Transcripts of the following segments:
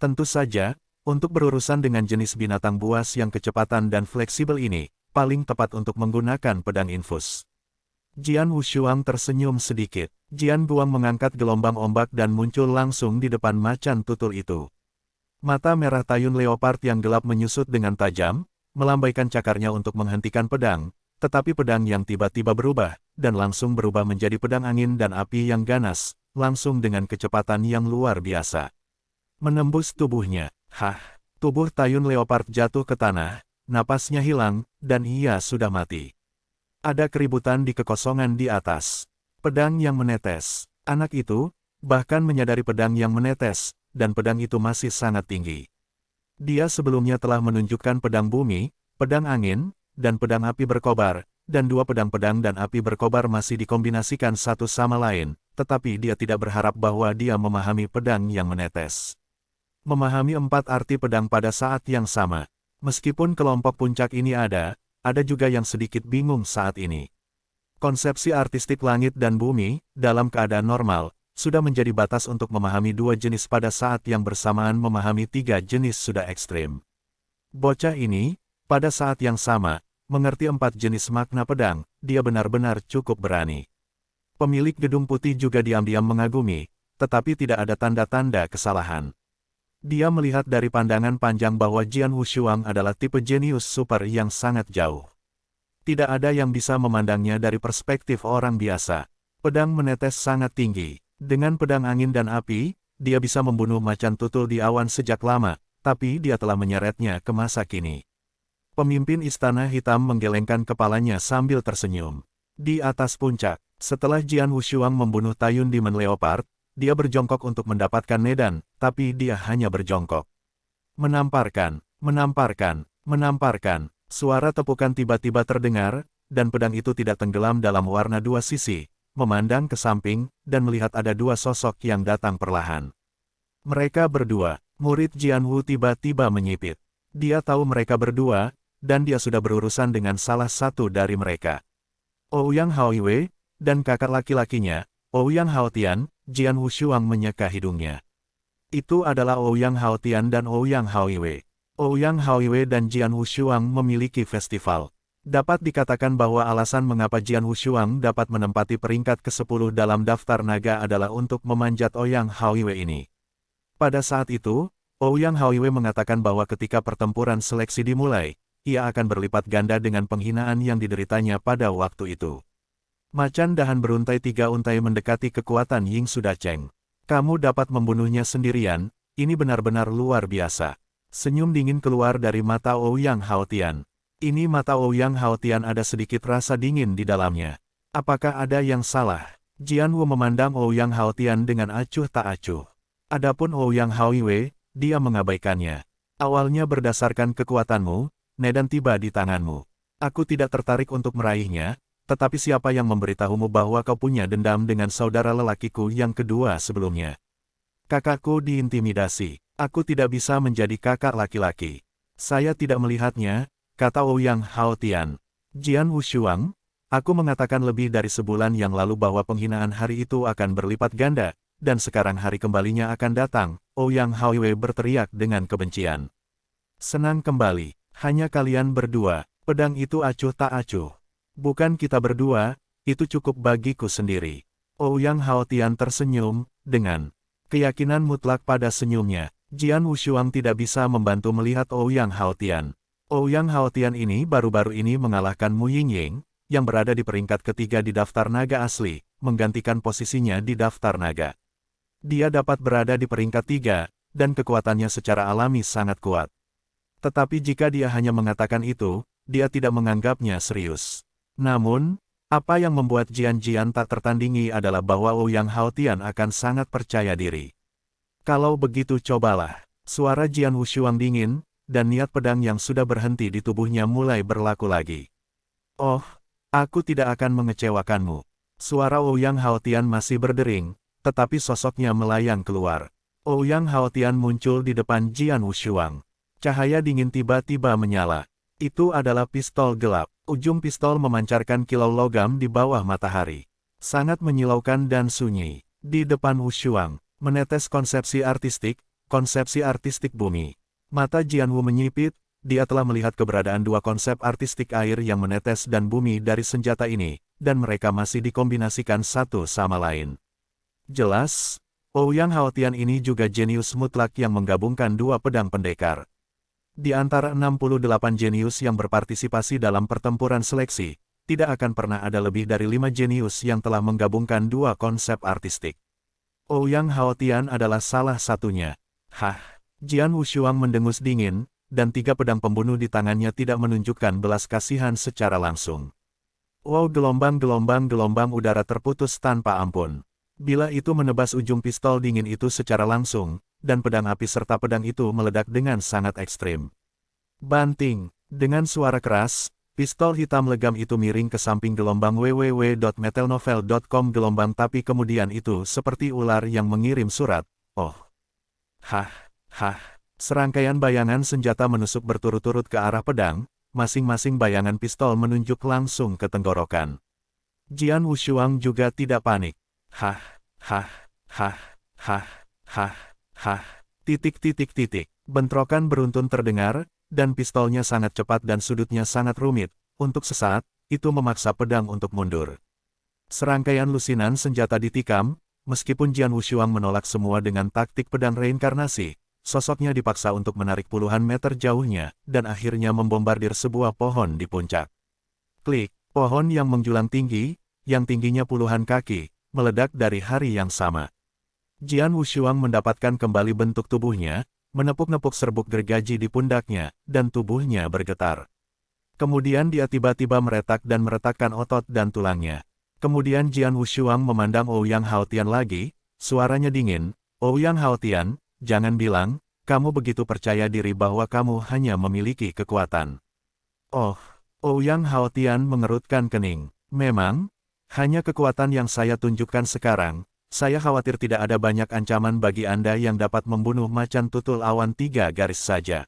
Tentu saja, untuk berurusan dengan jenis binatang buas yang kecepatan dan fleksibel ini, paling tepat untuk menggunakan pedang infus. Jian Wushuang tersenyum sedikit. Jian Guang mengangkat gelombang ombak dan muncul langsung di depan macan tutul itu. Mata merah Tayun Leopard yang gelap menyusut dengan tajam, melambaikan cakarnya untuk menghentikan pedang, tetapi pedang yang tiba-tiba berubah, dan langsung berubah menjadi pedang angin dan api yang ganas, langsung dengan kecepatan yang luar biasa. Menembus tubuhnya, tubuh Tayun Leopard jatuh ke tanah, napasnya hilang, dan ia sudah mati. Ada keributan di kekosongan di atas. Pedang yang menetes. Anak itu, bahkan menyadari pedang yang menetes, dan pedang itu masih sangat tinggi. Dia sebelumnya telah menunjukkan pedang bumi, pedang angin, dan pedang api berkobar, dan dua pedang-pedang dan api berkobar masih dikombinasikan satu sama lain, tetapi dia tidak berharap bahwa dia memahami pedang yang menetes. Memahami empat arti pedang pada saat yang sama. Meskipun kelompok puncak ini ada juga yang sedikit bingung saat ini. Konsepsi artistik langit dan bumi, dalam keadaan normal, sudah menjadi batas untuk memahami dua jenis pada saat yang bersamaan memahami tiga jenis sudah ekstrim. Bocah ini, pada saat yang sama, mengerti empat jenis makna pedang, dia benar-benar cukup berani. Pemilik gedung putih juga diam-diam mengagumi, tetapi tidak ada tanda-tanda kesalahan. Dia melihat dari pandangan panjang bahwa Jian Wushuang adalah tipe jenius super yang sangat jauh. Tidak ada yang bisa memandangnya dari perspektif orang biasa. Pedang menetes sangat tinggi. Dengan pedang angin dan api, dia bisa membunuh macan tutul di awan sejak lama, tapi dia telah menyeretnya ke masa kini. Pemimpin Istana Hitam menggelengkan kepalanya sambil tersenyum. Di atas puncak, setelah Jian Wushuang membunuh Tayun Demon Leopard, dia berjongkok untuk mendapatkan medan, tapi dia hanya berjongkok. Menamparkan, suara tepukan tiba-tiba terdengar, dan pedang itu tidak tenggelam dalam warna dua sisi, memandang ke samping, dan melihat ada dua sosok yang datang perlahan. Mereka berdua, murid Jian Wu tiba-tiba menyipit. Dia tahu mereka berdua, dan dia sudah berurusan dengan salah satu dari mereka. Ouyang Haoiwei, dan kakak laki-lakinya, Ouyang Haotian. Jian Wushuang menyeka hidungnya. Itu adalah Ouyang Haotian dan Ouyang Haoiwei. Ouyang Haoiwei dan Jian Wushuang memiliki festival. Dapat dikatakan bahwa alasan mengapa Jian Wushuang dapat menempati peringkat ke-10 dalam daftar naga adalah untuk memanjat Ouyang Haoiwei ini. Pada saat itu, Ouyang Haoiwei mengatakan bahwa ketika pertempuran seleksi dimulai, ia akan berlipat ganda dengan penghinaan yang dideritanya pada waktu itu. Macan dahan beruntai 3 untai mendekati kekuatan Ying Suda Cheng. Kamu dapat membunuhnya sendirian, ini benar-benar luar biasa. Senyum dingin keluar dari mata Ouyang Haotian. Ini mata Ouyang Haotian ada sedikit rasa dingin di dalamnya. Apakah ada yang salah? Jian Wu memandang Ouyang Haotian dengan acuh tak acuh. Adapun Ouyang Haoiwei, dia mengabaikannya. Awalnya berdasarkan kekuatanmu, medan tiba di tanganmu. Aku tidak tertarik untuk meraihnya, tetapi siapa yang memberitahumu bahwa kau punya dendam dengan saudara lelakiku yang kedua sebelumnya? Kakakku diintimidasi. Aku tidak bisa menjadi kakak laki-laki. Saya tidak melihatnya, kata Ouyang Haotian. Jian Wushuang, aku mengatakan lebih dari sebulan yang lalu bahwa penghinaan hari itu akan berlipat ganda, dan sekarang hari kembalinya akan datang, Ouyang Haoiwei berteriak dengan kebencian. Senang kembali, hanya kalian berdua, pedang itu acuh tak acuh. Bukan kita berdua, itu cukup bagiku sendiri. Ouyang Haotian tersenyum, dengan keyakinan mutlak pada senyumnya. Jian Wushuang tidak bisa membantu melihat Ouyang Haotian. Ouyang Haotian ini baru-baru ini mengalahkan Mu Yingying, yang berada di peringkat ketiga di daftar naga asli, menggantikan posisinya di daftar naga. Dia dapat berada di peringkat 3, dan kekuatannya secara alami sangat kuat. Tetapi jika dia hanya mengatakan itu, dia tidak menganggapnya serius. Namun, apa yang membuat Jian tak tertandingi adalah bahwa Ouyang Haotian akan sangat percaya diri. Kalau begitu cobalah. Suara Jian Wushuang dingin, dan niat pedang yang sudah berhenti di tubuhnya mulai berlaku lagi. Oh, aku tidak akan mengecewakanmu. Suara Ouyang Haotian masih berdering, tetapi sosoknya melayang keluar. Ouyang Haotian muncul di depan Jian Wushuang. Cahaya dingin tiba-tiba menyala. Itu adalah pistol gelap. Ujung pistol memancarkan kilau logam di bawah matahari. Sangat menyilaukan dan sunyi. Di depan Wushuang, menetes konsepsi artistik, konsepsi artistik bumi. Mata Jianwu menyipit, dia telah melihat keberadaan dua konsep artistik air yang menetes dan bumi dari senjata ini, dan mereka masih dikombinasikan satu sama lain. Jelas, Ouyang Haotian ini juga jenius mutlak yang menggabungkan dua pedang pendekar. Di antara 68 jenius yang berpartisipasi dalam pertempuran seleksi, tidak akan pernah ada lebih dari 5 jenius yang telah menggabungkan dua konsep artistik. Ouyang Haotian adalah salah satunya. Hah, Jian Wushuang mendengus dingin, dan 3 pedang pembunuh di tangannya tidak menunjukkan belas kasihan secara langsung. Wow, gelombang udara terputus tanpa ampun. Bila itu menebas ujung pistol dingin itu secara langsung, dan pedang api serta pedang itu meledak dengan sangat ekstrim. Banting, dengan suara keras, pistol hitam legam itu miring ke samping gelombang www.metalnovel.com gelombang tapi kemudian itu seperti ular yang mengirim surat. Oh. Hah. Serangkaian bayangan senjata menusuk berturut-turut ke arah pedang, masing-masing bayangan pistol menunjuk langsung ke tenggorokan. Jian Wushuang juga tidak panik. Hah. Bentrokan beruntun terdengar, dan pistolnya sangat cepat dan sudutnya sangat rumit. Untuk sesaat, itu memaksa pedang untuk mundur. Serangkaian lusinan senjata ditikam, meskipun Jian Wushuang menolak semua dengan taktik pedang reinkarnasi, sosoknya dipaksa untuk menarik puluhan meter jauhnya, dan akhirnya membombardir sebuah pohon di puncak. Klik, pohon yang menjulang tinggi, yang tingginya puluhan kaki, meledak dari hari yang sama. Jian Wushuang mendapatkan kembali bentuk tubuhnya, menepuk-nepuk serbuk gergaji di pundaknya, dan tubuhnya bergetar. Kemudian dia tiba-tiba meretak dan meretakkan otot dan tulangnya. Kemudian Jian Wushuang memandang Ouyang Haotian lagi, suaranya dingin, Ouyang Haotian, jangan bilang, kamu begitu percaya diri bahwa kamu hanya memiliki kekuatan. Oh, Ouyang Haotian mengerutkan kening. Memang, hanya kekuatan yang saya tunjukkan sekarang, saya khawatir tidak ada banyak ancaman bagi Anda yang dapat membunuh macan tutul awan 3 garis saja.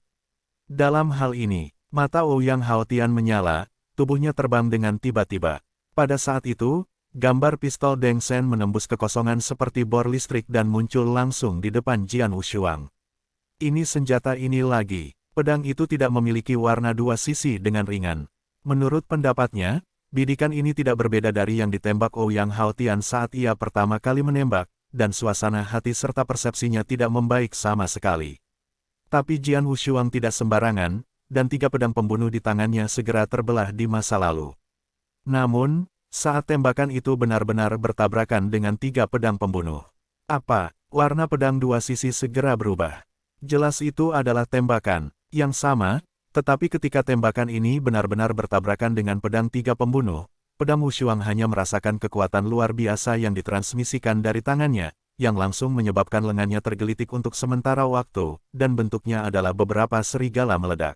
Dalam hal ini, mata Ouyang Haotian menyala, tubuhnya terbang dengan tiba-tiba. Pada saat itu, gambar pistol Deng Sen menembus kekosongan seperti bor listrik dan muncul langsung di depan Jian Wushuang. Ini senjata ini lagi, pedang itu tidak memiliki warna dua sisi dengan ringan. Menurut pendapatnya, bidikan ini tidak berbeda dari yang ditembak Ouyang Haotian saat ia pertama kali menembak, dan suasana hati serta persepsinya tidak membaik sama sekali. Tapi Jian Wushuang tidak sembarangan, dan 3 pedang pembunuh di tangannya segera terbelah di masa lalu. Namun, saat tembakan itu benar-benar bertabrakan dengan 3 pedang pembunuh. Apa? Warna pedang dua sisi segera berubah. Jelas itu adalah tembakan yang sama, tetapi ketika tembakan ini benar-benar bertabrakan dengan pedang 3 pembunuh, pedang Wushuang hanya merasakan kekuatan luar biasa yang ditransmisikan dari tangannya, yang langsung menyebabkan lengannya tergelitik untuk sementara waktu, dan bentuknya adalah beberapa serigala meledak.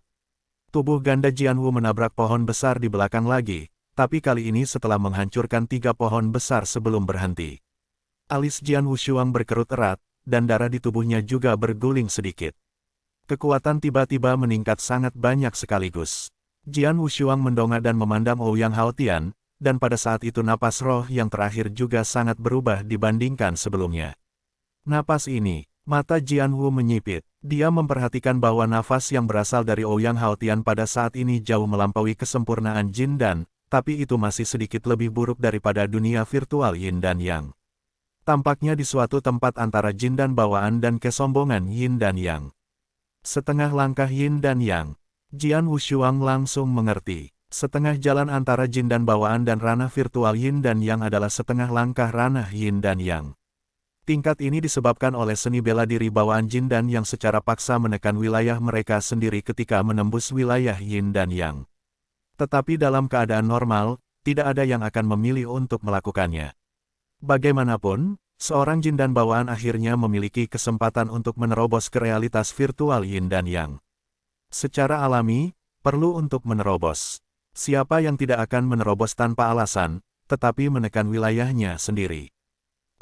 Tubuh ganda Jianwu menabrak pohon besar di belakang lagi, tapi kali ini setelah menghancurkan 3 pohon besar sebelum berhenti. Alis Jian Wushuang berkerut erat, dan darah di tubuhnya juga berguling sedikit. Kekuatan tiba-tiba meningkat sangat banyak sekaligus. Jian Wushuang mendongak dan memandang Ouyang Haotian, dan pada saat itu napas roh yang terakhir juga sangat berubah dibandingkan sebelumnya. Napas ini, mata Jianwu menyipit. Dia memperhatikan bahwa nafas yang berasal dari Ouyang Haotian pada saat ini jauh melampaui kesempurnaan Jin Dan, tapi itu masih sedikit lebih buruk daripada dunia virtual Yin dan Yang. Tampaknya di suatu tempat antara Jin Dan bawaan dan kesombongan Yin dan Yang. Setengah langkah Yin dan Yang. Jian Wushuang langsung mengerti. Setengah jalan antara Jin Dan bawaan dan ranah virtual Yin dan Yang adalah setengah langkah ranah Yin dan Yang. Tingkat ini disebabkan oleh seni bela diri bawaan Jin Dan yang secara paksa menekan wilayah mereka sendiri ketika menembus wilayah Yin dan Yang. Tetapi dalam keadaan normal, tidak ada yang akan memilih untuk melakukannya. Bagaimanapun, seorang Jin Dan bawaan akhirnya memiliki kesempatan untuk menerobos ke realitas virtual Yin dan Yang. Secara alami, perlu untuk menerobos. Siapa yang tidak akan menerobos tanpa alasan, tetapi menekan wilayahnya sendiri.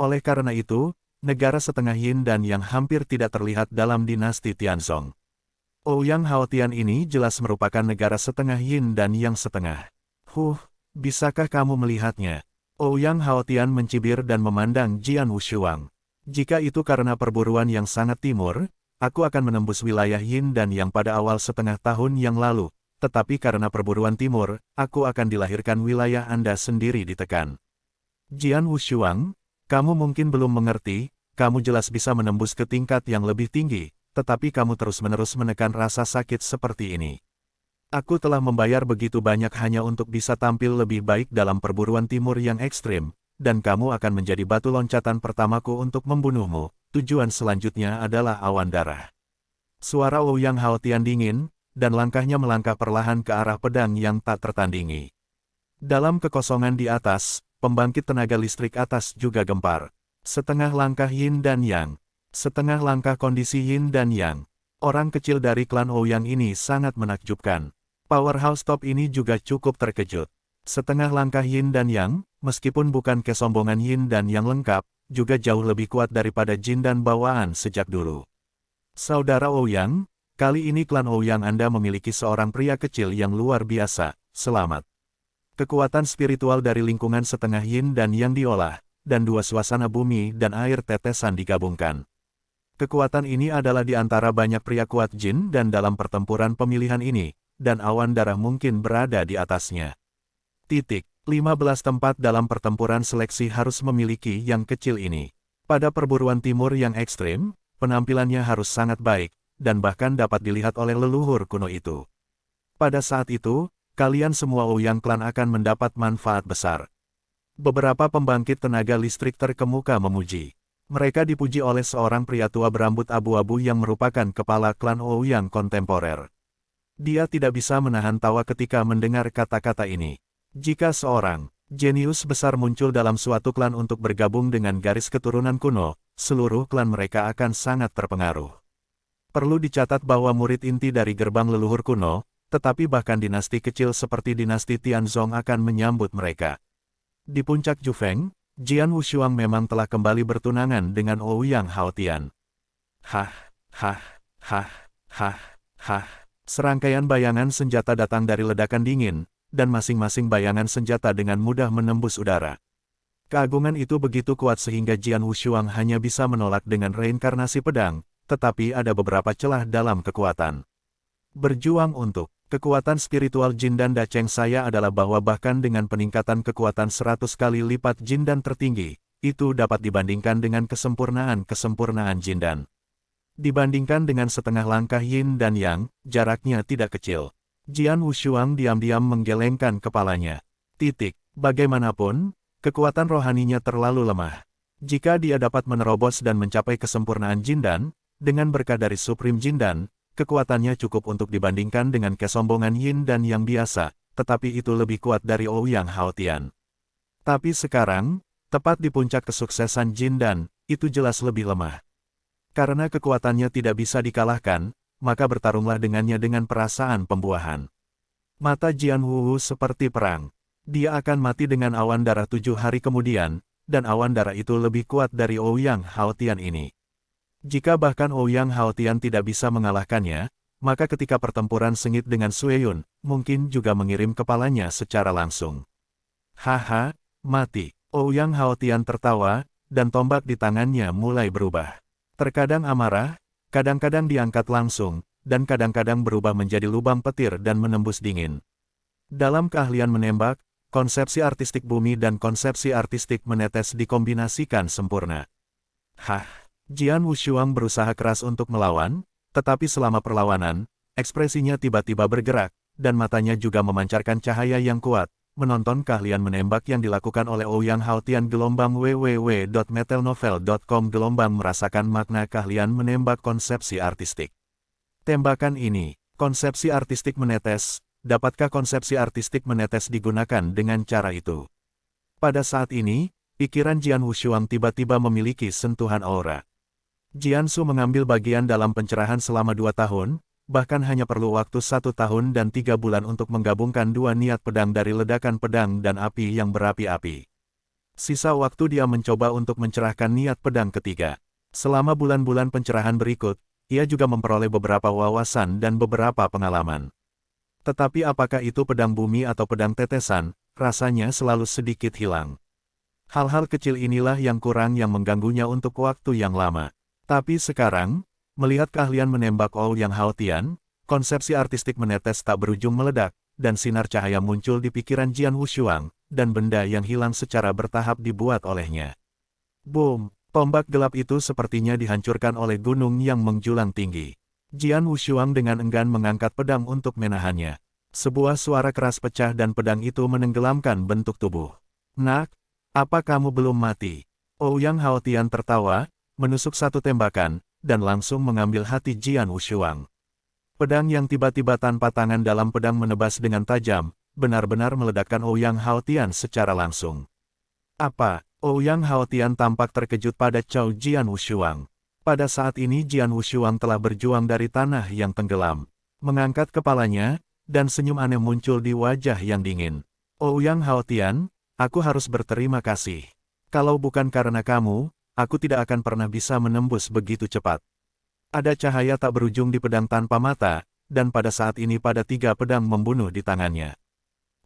Oleh karena itu, negara setengah Yin dan Yang hampir tidak terlihat dalam dinasti Tianzong. Ouyang Haotian ini jelas merupakan negara setengah Yin dan Yang setengah. Bisakah kamu melihatnya? Ouyang Haotian mencibir dan memandang Jian Wushuang. Jika itu karena perburuan yang sangat timur, aku akan menembus wilayah Yin dan Yang pada awal setengah tahun yang lalu, tetapi karena perburuan timur, aku akan dilahirkan wilayah Anda sendiri ditekan. Jian Wushuang, kamu mungkin belum mengerti, kamu jelas bisa menembus ke tingkat yang lebih tinggi, tetapi kamu terus-menerus menekan rasa sakit seperti ini. Aku telah membayar begitu banyak hanya untuk bisa tampil lebih baik dalam perburuan timur yang ekstrim, dan kamu akan menjadi batu loncatan pertamaku untuk membunuhmu. Tujuan selanjutnya adalah awan darah. Suara Ouyang Haotian dingin, dan langkahnya melangkah perlahan ke arah pedang yang tak tertandingi. Dalam kekosongan di atas, pembangkit tenaga listrik atas juga gempar. Setengah langkah Yin dan Yang. Setengah langkah kondisi Yin dan Yang. Orang kecil dari klan Ouyang ini sangat menakjubkan. Powerhouse top ini juga cukup terkejut. Setengah langkah Yin dan Yang, meskipun bukan kesombongan Yin dan Yang lengkap, juga jauh lebih kuat daripada Jin dan bawaan sejak dulu. Saudara Ouyang, kali ini klan Ouyang Anda memiliki seorang pria kecil yang luar biasa. Selamat. Kekuatan spiritual dari lingkungan setengah Yin dan Yang diolah, dan dua suasana bumi dan air tetesan digabungkan. Kekuatan ini adalah di antara banyak pria kuat Jin dan dalam pertempuran pemilihan ini, dan awan darah mungkin berada di atasnya. 15 tempat dalam pertempuran seleksi harus memiliki yang kecil ini. Pada perburuan timur yang ekstrim, penampilannya harus sangat baik, dan bahkan dapat dilihat oleh leluhur kuno itu. Pada saat itu, kalian semua Ouyang Clan akan mendapat manfaat besar. Beberapa pembangkit tenaga listrik terkemuka memuji. Mereka dipuji oleh seorang pria tua berambut abu-abu yang merupakan kepala klan Ouyang kontemporer. Dia tidak bisa menahan tawa ketika mendengar kata-kata ini. Jika seorang jenius besar muncul dalam suatu klan untuk bergabung dengan garis keturunan kuno, seluruh klan mereka akan sangat terpengaruh. Perlu dicatat bahwa murid inti dari gerbang leluhur kuno, tetapi bahkan dinasti kecil seperti dinasti Tianzong akan menyambut mereka. Di puncak Jufeng, Jian Wushuang memang telah kembali bertunangan dengan Ouyang Haotian. Hah, hah, hah, hah, hah. Serangkaian bayangan senjata datang dari ledakan dingin, dan masing-masing bayangan senjata dengan mudah menembus udara. Keagungan itu begitu kuat sehingga Jian Wushuang hanya bisa menolak dengan reinkarnasi pedang, tetapi ada beberapa celah dalam kekuatan. Berjuang untuk kekuatan spiritual Jin dan Dacheng saya adalah bahwa bahkan dengan peningkatan kekuatan 100 kali lipat Jin dan tertinggi, itu dapat dibandingkan dengan kesempurnaan Jin dan. Dibandingkan dengan setengah langkah Yin dan Yang, jaraknya tidak kecil. Jian Wushuang diam-diam menggelengkan kepalanya. Bagaimanapun, kekuatan rohaninya terlalu lemah. Jika dia dapat menerobos dan mencapai kesempurnaan Jindan, dengan berkah dari Supreme Jindan, kekuatannya cukup untuk dibandingkan dengan kesombongan Yin dan Yang biasa, tetapi itu lebih kuat dari Ouyang Haotian. Tapi sekarang, tepat di puncak kesuksesan Jindan, itu jelas lebih lemah. Karena kekuatannya tidak bisa dikalahkan, maka bertarunglah dengannya dengan perasaan pembuahan. Mata Jian Wu seperti perang. Dia akan mati dengan awan darah 7 hari kemudian, dan awan darah itu lebih kuat dari Ouyang Haotian ini. Jika bahkan Ouyang Haotian tidak bisa mengalahkannya, maka ketika pertempuran sengit dengan Sueyun, mungkin juga mengirim kepalanya secara langsung. Haha, mati. Ouyang Haotian tertawa, dan tombak di tangannya mulai berubah. Terkadang amarah, kadang-kadang diangkat langsung, dan kadang-kadang berubah menjadi lubang petir dan menembus dingin. Dalam keahlian menembak, konsepsi artistik bumi dan konsepsi artistik menetes dikombinasikan sempurna. Jian Wushuang berusaha keras untuk melawan, tetapi selama perlawanan, ekspresinya tiba-tiba bergerak, dan matanya juga memancarkan cahaya yang kuat. Menonton keahlian menembak yang dilakukan oleh Ouyang Haotian www.metelnovel.com merasakan makna keahlian menembak konsepsi artistik. Tembakan ini, konsepsi artistik menetes, dapatkah konsepsi artistik menetes digunakan dengan cara itu? Pada saat ini, pikiran Jian Wushuang tiba-tiba memiliki sentuhan aura. Jiansu mengambil bagian dalam pencerahan selama 2 tahun, bahkan hanya perlu waktu 1 tahun dan 3 bulan untuk menggabungkan 2 niat pedang dari ledakan pedang dan api yang berapi-api. Sisa waktu dia mencoba untuk mencerahkan niat pedang ketiga. Selama bulan-bulan pencerahan berikut, ia juga memperoleh beberapa wawasan dan beberapa pengalaman. Tetapi apakah itu pedang bumi atau pedang tetesan, rasanya selalu sedikit hilang. Hal-hal kecil inilah yang kurang yang mengganggunya untuk waktu yang lama. Tapi sekarang, Melihat keahlian menembak Ouyang Haotian, konsepsi artistik menetes tak berujung meledak, dan sinar cahaya muncul di pikiran Jian Wushuang, dan benda yang hilang secara bertahap dibuat olehnya. Boom! Tombak gelap itu sepertinya dihancurkan oleh gunung yang menjulang tinggi. Jian Wushuang dengan enggan mengangkat pedang untuk menahannya. Sebuah suara keras pecah dan pedang itu menenggelamkan bentuk tubuh. Nak, apa kamu belum mati? Ouyang Haotian tertawa, menusuk satu tembakan, dan langsung mengambil hati Jian Wushuang. Pedang yang tiba-tiba tanpa tangan dalam pedang menebas dengan tajam, benar-benar meledakkan Ouyang Haotian secara langsung. Apa? Ouyang Haotian tampak terkejut pada Cao Jian Wushuang. Pada saat ini Jian Wushuang telah berjuang dari tanah yang tenggelam. Mengangkat kepalanya, dan senyum aneh muncul di wajah yang dingin. Ouyang Haotian, aku harus berterima kasih. Kalau bukan karena kamu, aku tidak akan pernah bisa menembus begitu cepat. Ada cahaya tak berujung di pedang tanpa mata, dan pada saat ini pada 3 pedang membunuh di tangannya.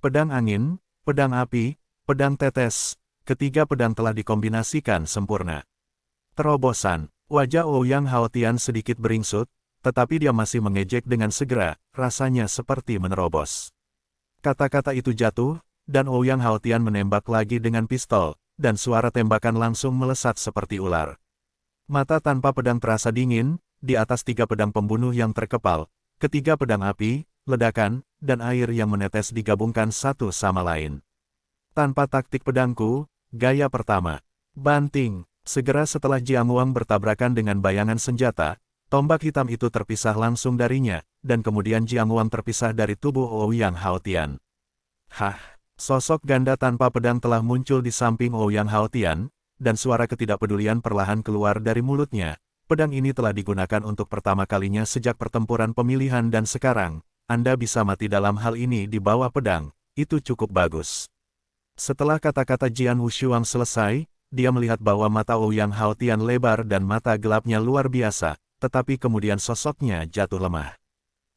Pedang angin, pedang api, pedang tetes, ketiga pedang telah dikombinasikan sempurna. Terobosan, wajah Ouyang Haotian sedikit beringsut, tetapi dia masih mengejek dengan segera, rasanya seperti menerobos. Kata-kata itu jatuh, dan Ouyang Haotian menembak lagi dengan pistol, dan suara tembakan langsung melesat seperti ular. Mata tanpa pedang terasa dingin, di atas 3 pedang pembunuh yang terkepal, ketiga pedang api, ledakan, dan air yang menetes digabungkan satu sama lain. Tanpa taktik pedangku, gaya pertama. Banting. Segera setelah Jiang Wang bertabrakan dengan bayangan senjata, tombak hitam itu terpisah langsung darinya, dan kemudian Jiang Wang terpisah dari tubuh Ouyang Haotian. Hah! Sosok ganda tanpa pedang telah muncul di samping Ouyang Haotian, dan suara ketidakpedulian perlahan keluar dari mulutnya. Pedang ini telah digunakan untuk pertama kalinya sejak pertempuran pemilihan dan sekarang, Anda bisa mati dalam hal ini di bawah pedang, itu cukup bagus. Setelah kata-kata Jian Wushuang selesai, dia melihat bahwa mata Ouyang Haotian lebar dan mata gelapnya luar biasa, tetapi kemudian sosoknya jatuh lemah.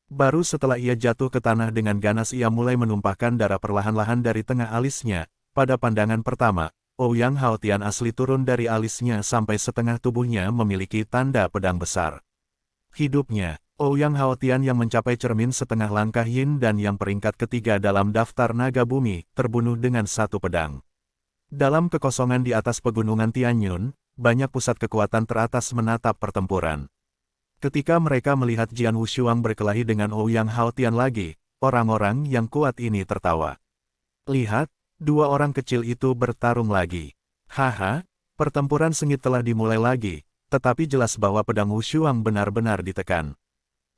Baru setelah ia jatuh ke tanah dengan ganas ia mulai menumpahkan darah perlahan-lahan dari tengah alisnya. Pada pandangan pertama, Ouyang Haotian asli turun dari alisnya sampai setengah tubuhnya memiliki tanda pedang besar. Hidupnya, Ouyang Haotian yang mencapai cermin setengah langkah yin dan yang peringkat ketiga dalam daftar naga bumi, terbunuh dengan satu pedang. Dalam kekosongan di atas pegunungan Tianyun, banyak pusat kekuatan teratas menatap pertempuran. Ketika mereka melihat Jian Wushuang berkelahi dengan Ouyang Haotian lagi, orang-orang yang kuat ini tertawa. Lihat, 2 orang kecil itu bertarung lagi. Haha, pertempuran sengit telah dimulai lagi, tetapi jelas bahwa pedang Wushuang benar-benar ditekan.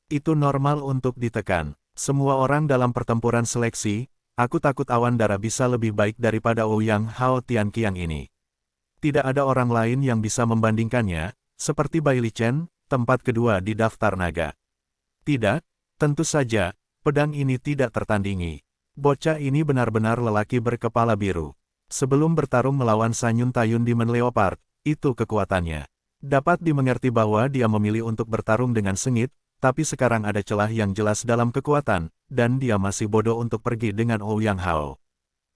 Itu normal untuk ditekan. Semua orang dalam pertempuran seleksi, aku takut awan darah bisa lebih baik daripada Ouyang Haotian Qiang ini. Tidak ada orang lain yang bisa membandingkannya, seperti Bai Li Chen, tempat kedua di daftar naga. Tidak, tentu saja, pedang ini tidak tertandingi. Bocah ini benar-benar lelaki berkepala biru. Sebelum bertarung melawan Sanyun Tayun Demon Leopard, itu kekuatannya. Dapat dimengerti bahwa dia memilih untuk bertarung dengan sengit, tapi sekarang ada celah yang jelas dalam kekuatan, dan dia masih bodoh untuk pergi dengan Ouyang Hao.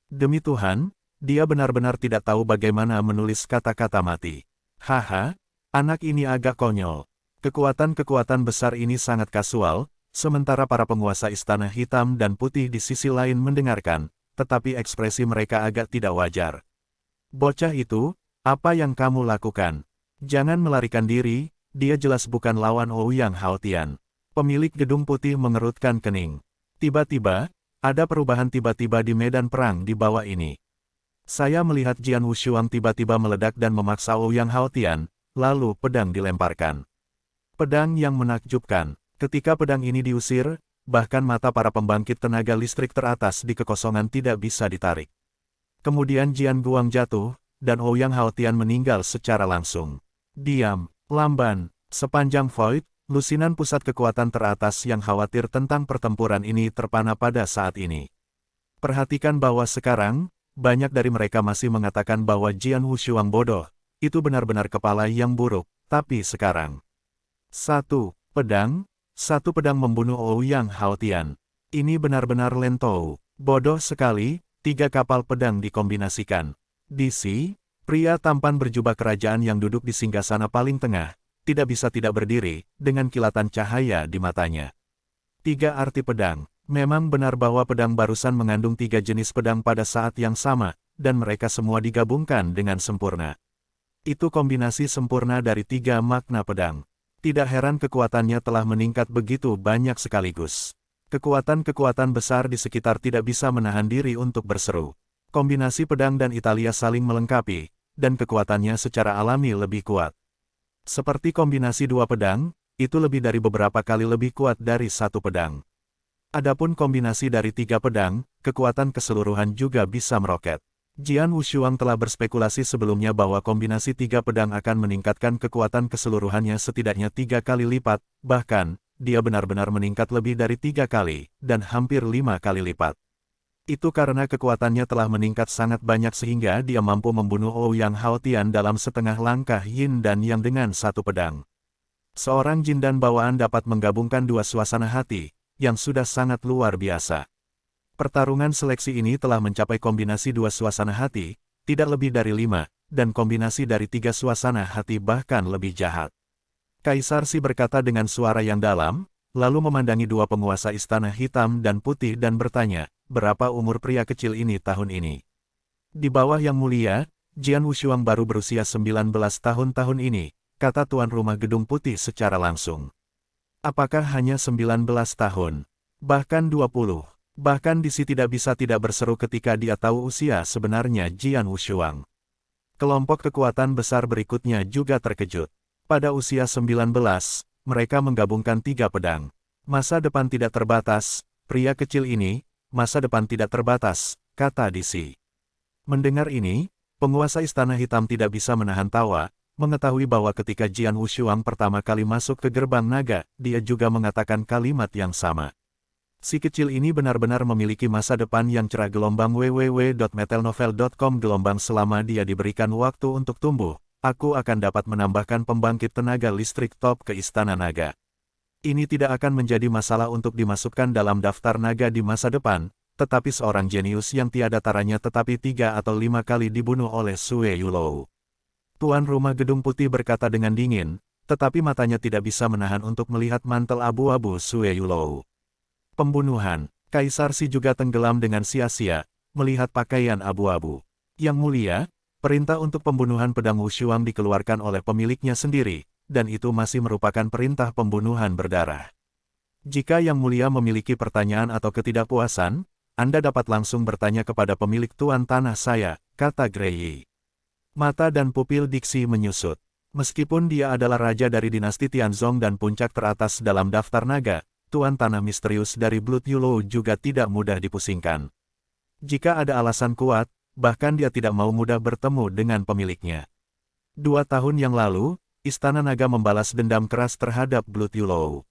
Demi Tuhan, dia benar-benar tidak tahu bagaimana menulis kata-kata mati. Haha, anak ini agak konyol. Kekuatan-kekuatan besar ini sangat kasual, sementara para penguasa istana hitam dan putih di sisi lain mendengarkan, tetapi ekspresi mereka agak tidak wajar. Bocah itu, apa yang kamu lakukan? Jangan melarikan diri. Dia jelas bukan lawan Ouyang Haotian. Pemilik gedung putih mengerutkan kening. Tiba-tiba, ada perubahan tiba-tiba di medan perang di bawah ini. Saya melihat Jian Wushuang tiba-tiba meledak dan memaksa Ouyang Haotian, lalu pedang dilemparkan. Pedang yang menakjubkan. Ketika pedang ini diusir, bahkan mata para pembangkit tenaga listrik teratas di kekosongan tidak bisa ditarik. Kemudian Jian Guang jatuh, dan Ouyang Haotian meninggal secara langsung. Diam. Lamban, sepanjang void, lusinan pusat kekuatan teratas yang khawatir tentang pertempuran ini terpana pada saat ini. Perhatikan bahwa sekarang, banyak dari mereka masih mengatakan bahwa Jian Wushuang bodoh, itu benar-benar kepala yang buruk, tapi sekarang. Satu pedang membunuh Ouyang Haotian. Ini benar-benar lentou, bodoh sekali, 3 kapal pedang dikombinasikan. DC, pria tampan berjubah kerajaan yang duduk di singgasana paling tengah, tidak bisa tidak berdiri, dengan kilatan cahaya di matanya. 3 arti pedang. Memang benar bahwa pedang barusan mengandung 3 jenis pedang pada saat yang sama, dan mereka semua digabungkan dengan sempurna. Itu kombinasi sempurna dari 3 makna pedang. Tidak heran kekuatannya telah meningkat begitu banyak sekaligus. Kekuatan-kekuatan besar di sekitar tidak bisa menahan diri untuk berseru. Kombinasi pedang dan Italia saling melengkapi, dan kekuatannya secara alami lebih kuat. Seperti kombinasi 2 pedang, itu lebih dari beberapa kali lebih kuat dari 1 pedang. Adapun kombinasi dari 3 pedang, kekuatan keseluruhan juga bisa meroket. Jian Wushuang telah berspekulasi sebelumnya bahwa kombinasi 3 pedang akan meningkatkan kekuatan keseluruhannya setidaknya 3 kali lipat, bahkan, dia benar-benar meningkat lebih dari 3 kali, dan hampir 5 kali lipat. Itu karena kekuatannya telah meningkat sangat banyak sehingga dia mampu membunuh Ouyang Haotian dalam setengah langkah yin dan yang dengan 1 pedang. Seorang jin dan bawaan dapat menggabungkan 2 suasana hati, yang sudah sangat luar biasa. Pertarungan seleksi ini telah mencapai kombinasi 2 suasana hati, tidak lebih dari 5, dan kombinasi dari 3 suasana hati bahkan lebih jahat. Kaisar Si berkata dengan suara yang dalam, lalu memandangi 2 penguasa istana hitam dan putih dan bertanya, berapa umur pria kecil ini tahun ini? Di bawah Yang Mulia, Jian Wushuang baru berusia 19 tahun ini, kata tuan rumah gedung putih secara langsung. Apakah hanya 19 tahun? Bahkan 20. Bahkan Disi tidak bisa tidak berseru ketika dia tahu usia sebenarnya Jian Wushuang. Kelompok kekuatan besar berikutnya juga terkejut. Pada usia 19, mereka menggabungkan 3 pedang. Masa depan tidak terbatas, pria kecil ini, masa depan tidak terbatas, kata Disi. Mendengar ini, penguasa Istana Hitam tidak bisa menahan tawa, mengetahui bahwa ketika Jian Wushuang pertama kali masuk ke gerbang naga, dia juga mengatakan kalimat yang sama. Si kecil ini benar-benar memiliki masa depan yang cerah. Gelombang www.metalnovel.com. Gelombang selama dia diberikan waktu untuk tumbuh, aku akan dapat menambahkan pembangkit tenaga listrik top ke Istana Naga. Ini tidak akan menjadi masalah untuk dimasukkan dalam daftar naga di masa depan, tetapi seorang jenius yang tiada taranya tetapi 3 atau 5 kali dibunuh oleh Sue Yulou. Tuan rumah gedung putih berkata dengan dingin, tetapi matanya tidak bisa menahan untuk melihat mantel abu-abu Sue Yulou. Pembunuhan. Kaisar Si juga tenggelam dengan sia-sia, melihat pakaian abu-abu. Yang Mulia, perintah untuk pembunuhan pedang Wushuang dikeluarkan oleh pemiliknya sendiri, dan itu masih merupakan perintah pembunuhan berdarah. Jika Yang Mulia memiliki pertanyaan atau ketidakpuasan, Anda dapat langsung bertanya kepada pemilik tuan tanah saya, kata Grey. Mata dan pupil Dixie menyusut. Meskipun dia adalah raja dari dinasti Tianzong dan puncak teratas dalam daftar naga, tuan tanah misterius dari Blood Yulou juga tidak mudah dipusingkan. Jika ada alasan kuat, bahkan dia tidak mau mudah bertemu dengan pemiliknya. 2 tahun yang lalu, Istana Naga membalas dendam keras terhadap Blood Yulou.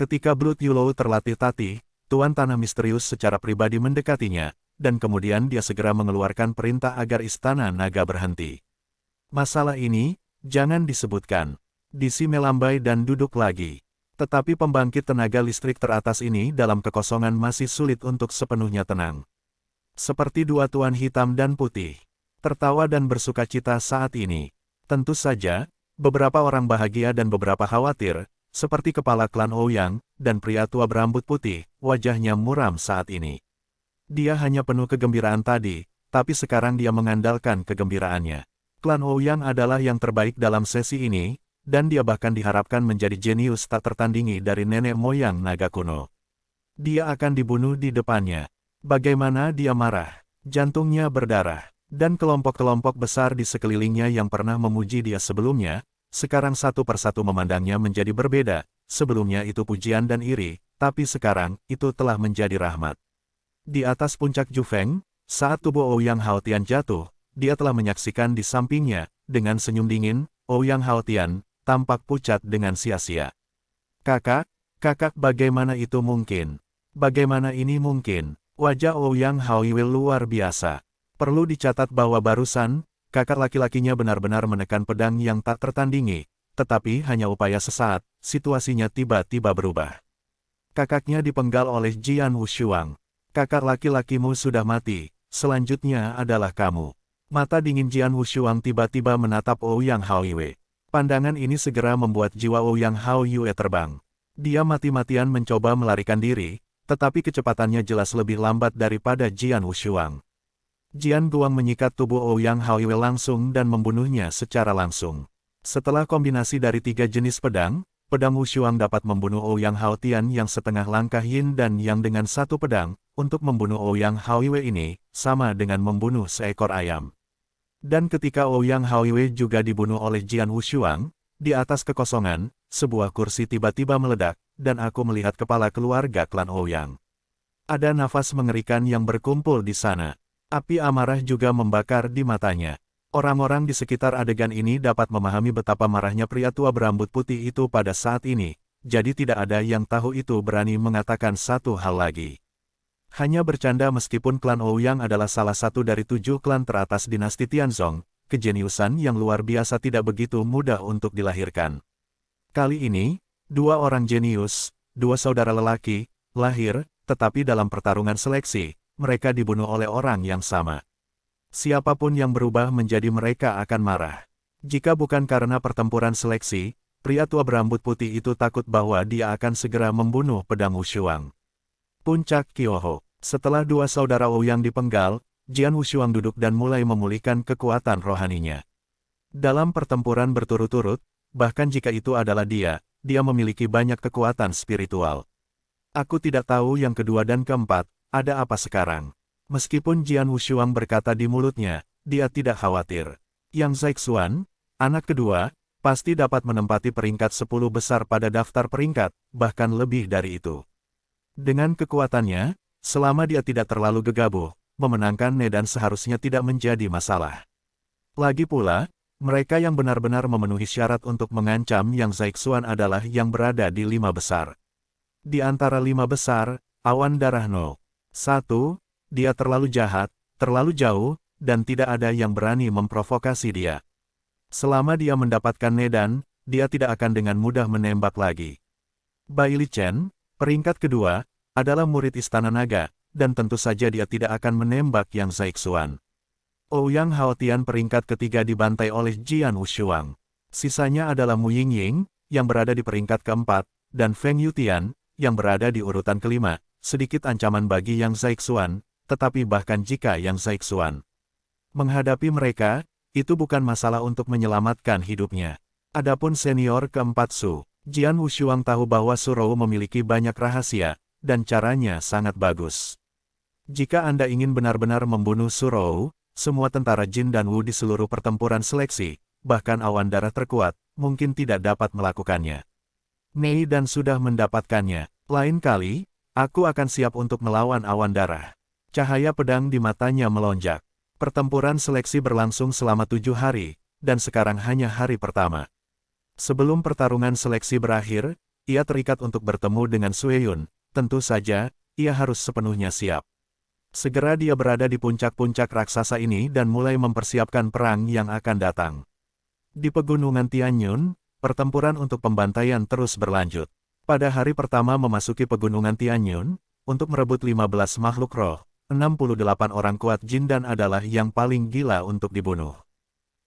Ketika Blood Yulou terlatih-tatih, tuan tanah misterius secara pribadi mendekatinya, dan kemudian dia segera mengeluarkan perintah agar Istana Naga berhenti. Masalah ini, jangan disebutkan. Disi melambai dan duduk lagi. Tetapi pembangkit tenaga listrik teratas ini dalam kekosongan masih sulit untuk sepenuhnya tenang. Seperti 2 tuan hitam dan putih, tertawa dan bersukacita saat ini. Tentu saja, beberapa orang bahagia dan beberapa khawatir, seperti kepala klan Ouyang, dan pria tua berambut putih, wajahnya muram saat ini. Dia hanya penuh kegembiraan tadi, tapi sekarang dia mengandalkan kegembiraannya. Klan Ouyang adalah yang terbaik dalam sesi ini, dan dia bahkan diharapkan menjadi jenius tak tertandingi dari nenek moyang naga kuno. Dia akan dibunuh di depannya. Bagaimana dia marah, jantungnya berdarah, dan kelompok-kelompok besar di sekelilingnya yang pernah memuji dia sebelumnya, sekarang satu persatu memandangnya menjadi berbeda. Sebelumnya itu pujian dan iri, tapi sekarang itu telah menjadi rahmat. Di atas puncak Jufeng, saat tubuh Ouyang Haotian jatuh, dia telah menyaksikan di sampingnya, dengan senyum dingin, Ouyang Haotian tampak pucat dengan sia-sia. Kakak, bagaimana itu mungkin? Bagaimana ini mungkin? Wajah Ouyang Haoiwil luar biasa. Perlu dicatat bahwa barusan, kakak laki-lakinya benar-benar menekan pedang yang tak tertandingi, tetapi hanya upaya sesaat, situasinya tiba-tiba berubah. Kakaknya dipenggal oleh Jian Wushuang. Kakak laki-lakimu sudah mati, selanjutnya adalah kamu. Mata dingin Jian Wushuang tiba-tiba menatap Ouyang Haoiwei. Pandangan ini segera membuat jiwa Ouyang Hao Yue terbang. Dia mati-matian mencoba melarikan diri, tetapi kecepatannya jelas lebih lambat daripada Jian Wushuang. Jian Guang menyikat tubuh Ouyang Hao Yue langsung dan membunuhnya secara langsung. Setelah kombinasi dari 3 jenis pedang, pedang Wushuang dapat membunuh Ouyang Hao Tian yang setengah langkah yin dan yang dengan satu pedang. Untuk membunuh Ouyang Hao Yue ini, sama dengan membunuh seekor ayam. Dan ketika Ouyang Hao Yue juga dibunuh oleh Jian Wushuang, di atas kekosongan, sebuah kursi tiba-tiba meledak, dan aku melihat kepala keluarga klan Ouyang. Ada nafas mengerikan yang berkumpul di sana. Api amarah juga membakar di matanya. Orang-orang di sekitar adegan ini dapat memahami betapa marahnya pria tua berambut putih itu pada saat ini, jadi tidak ada yang tahu itu berani mengatakan satu hal lagi. Hanya bercanda meskipun klan Ouyang adalah salah satu dari 7 klan teratas dinasti Tianzong, kejeniusan yang luar biasa tidak begitu mudah untuk dilahirkan. Kali ini, 2 orang jenius, 2 saudara lelaki, lahir, tetapi dalam pertarungan seleksi, mereka dibunuh oleh orang yang sama. Siapapun yang berubah menjadi mereka akan marah. Jika bukan karena pertempuran seleksi, pria tua berambut putih itu takut bahwa dia akan segera membunuh pedang Wushuang. Puncak Qioho. Setelah 2 saudara Ouyang dipenggal, Jian Wushuang duduk dan mulai memulihkan kekuatan rohaninya. Dalam pertempuran berturut-turut, bahkan jika itu adalah dia memiliki banyak kekuatan spiritual. Aku tidak tahu yang kedua dan keempat, ada apa sekarang. Meskipun Jian Wushuang berkata di mulutnya, dia tidak khawatir. Yang Zaixuan, anak kedua, pasti dapat menempati peringkat 10 besar pada daftar peringkat, bahkan lebih dari itu. Dengan kekuatannya, selama dia tidak terlalu gegabah, memenangkan Nedan seharusnya tidak menjadi masalah. Lagi pula, mereka yang benar-benar memenuhi syarat untuk mengancam Yang Zaixuan adalah yang berada di 5 besar. Di antara 5 besar, awan darah 0. 1. Dia terlalu jahat, terlalu jauh, dan tidak ada yang berani memprovokasi dia. Selama dia mendapatkan Nedan, dia tidak akan dengan mudah menembak lagi. Bai Li Chen, peringkat kedua, adalah murid Istana Naga, dan tentu saja dia tidak akan menembak Yang Zaixuan. Ouyang Hao Tian peringkat ketiga dibantai oleh Jian Wushuang. Sisanya adalah Mu Yingying, yang berada di peringkat keempat, dan Feng Yutian, yang berada di urutan kelima. Sedikit ancaman bagi Yang Zaixuan, tetapi bahkan jika Yang Zaixuan menghadapi mereka, itu bukan masalah untuk menyelamatkan hidupnya. Adapun senior keempat Su, Jian Wushuang tahu bahwa Su Rou memiliki banyak rahasia, dan caranya sangat bagus. Jika Anda ingin benar-benar membunuh Su Rou, semua tentara Jin dan Wu di seluruh pertempuran seleksi, bahkan awan darah terkuat, mungkin tidak dapat melakukannya. Mei dan sudah mendapatkannya. Lain kali, aku akan siap untuk melawan awan darah. Cahaya pedang di matanya melonjak. Pertempuran seleksi berlangsung selama 7 hari, dan sekarang hanya hari pertama. Sebelum pertarungan seleksi berakhir, ia terikat untuk bertemu dengan Sue Yun. Tentu saja, ia harus sepenuhnya siap. Segera dia berada di puncak-puncak raksasa ini dan mulai mempersiapkan perang yang akan datang. Di pegunungan Tianyun, pertempuran untuk pembantaian terus berlanjut. Pada hari pertama memasuki pegunungan Tianyun, untuk merebut 15 makhluk roh, 68 orang kuat Jin dan adalah yang paling gila untuk dibunuh.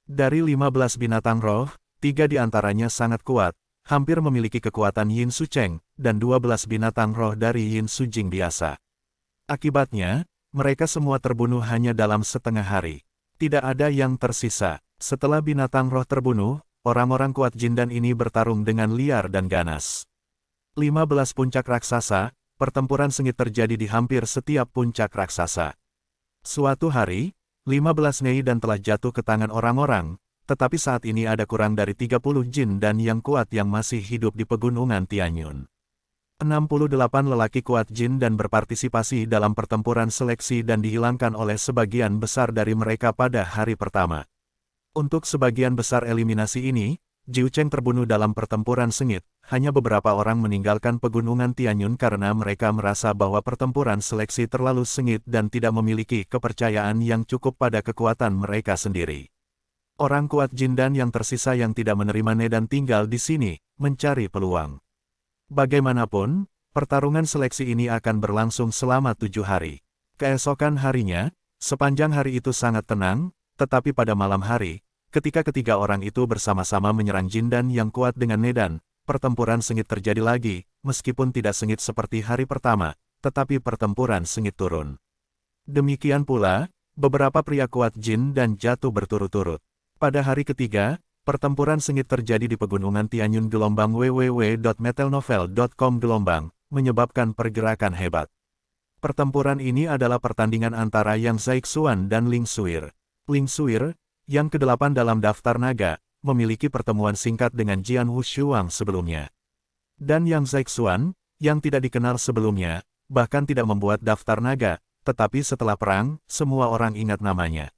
Dari 15 binatang roh, 3 diantaranya sangat kuat, hampir memiliki kekuatan Yin Su Cheng, dan 12 binatang roh dari Yin Su Jing biasa. Akibatnya, mereka semua terbunuh hanya dalam setengah hari. Tidak ada yang tersisa. Setelah binatang roh terbunuh, orang-orang kuat Jin dan ini bertarung dengan liar dan ganas. 15 puncak raksasa, pertempuran sengit terjadi di hampir setiap puncak raksasa. Suatu hari, 15 Nei dan telah jatuh ke tangan orang-orang, tetapi saat ini ada kurang dari 30 Jin dan yang kuat yang masih hidup di pegunungan Tianyun. 68 lelaki kuat Jin dan berpartisipasi dalam pertempuran seleksi dan dihilangkan oleh sebagian besar dari mereka pada hari pertama. Untuk sebagian besar eliminasi ini, Jiu Cheng terbunuh dalam pertempuran sengit. Hanya beberapa orang meninggalkan pegunungan Tianyun karena mereka merasa bahwa pertempuran seleksi terlalu sengit dan tidak memiliki kepercayaan yang cukup pada kekuatan mereka sendiri. Orang kuat Jin dan yang tersisa yang tidak menerima Nedan tinggal di sini, mencari peluang. Bagaimanapun, pertarungan seleksi ini akan berlangsung selama 7 hari. Keesokan harinya, sepanjang hari itu sangat tenang, tetapi pada malam hari, ketika ketiga orang itu bersama-sama menyerang Jindan yang kuat dengan medan, pertempuran sengit terjadi lagi, meskipun tidak sengit seperti hari pertama, tetapi pertempuran sengit turun. Demikian pula, beberapa pria kuat Jin dan jatuh berturut-turut. Pada hari ketiga, pertempuran sengit terjadi di pegunungan Tianyun gelombang www.metalnovel.com gelombang, menyebabkan pergerakan hebat. Pertempuran ini adalah pertandingan antara Yang Zaixuan dan Ling Suir. Ling Suir, yang ke-8 dalam daftar naga, memiliki pertemuan singkat dengan Jian Wushuang sebelumnya. Dan Yang Zaixuan, yang tidak dikenal sebelumnya, bahkan tidak membuat daftar naga, tetapi setelah perang, semua orang ingat namanya.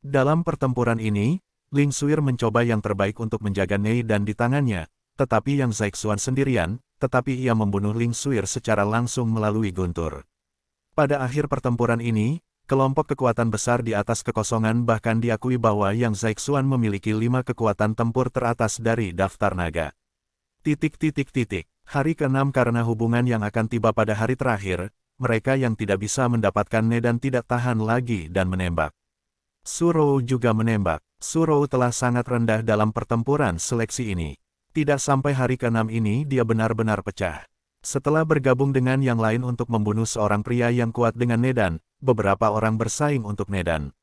Dalam pertempuran ini, Ling Suir mencoba yang terbaik untuk menjaga Nei dan di tangannya, tetapi Yang Zaixuan sendirian, tetapi ia membunuh Ling Suir secara langsung melalui guntur. Pada akhir pertempuran ini, kelompok kekuatan besar di atas kekosongan bahkan diakui bahwa Yang Zaixuan memiliki 5 kekuatan tempur teratas dari daftar naga. Hari ke-6 karena hubungan yang akan tiba pada hari terakhir, mereka yang tidak bisa mendapatkan medan tidak tahan lagi dan menembak. Surou juga menembak. Surou telah sangat rendah dalam pertempuran seleksi ini. Tidak sampai hari ke-6 ini dia benar-benar pecah. Setelah bergabung dengan yang lain untuk membunuh seorang pria yang kuat dengan medan, beberapa orang bersaing untuk medan.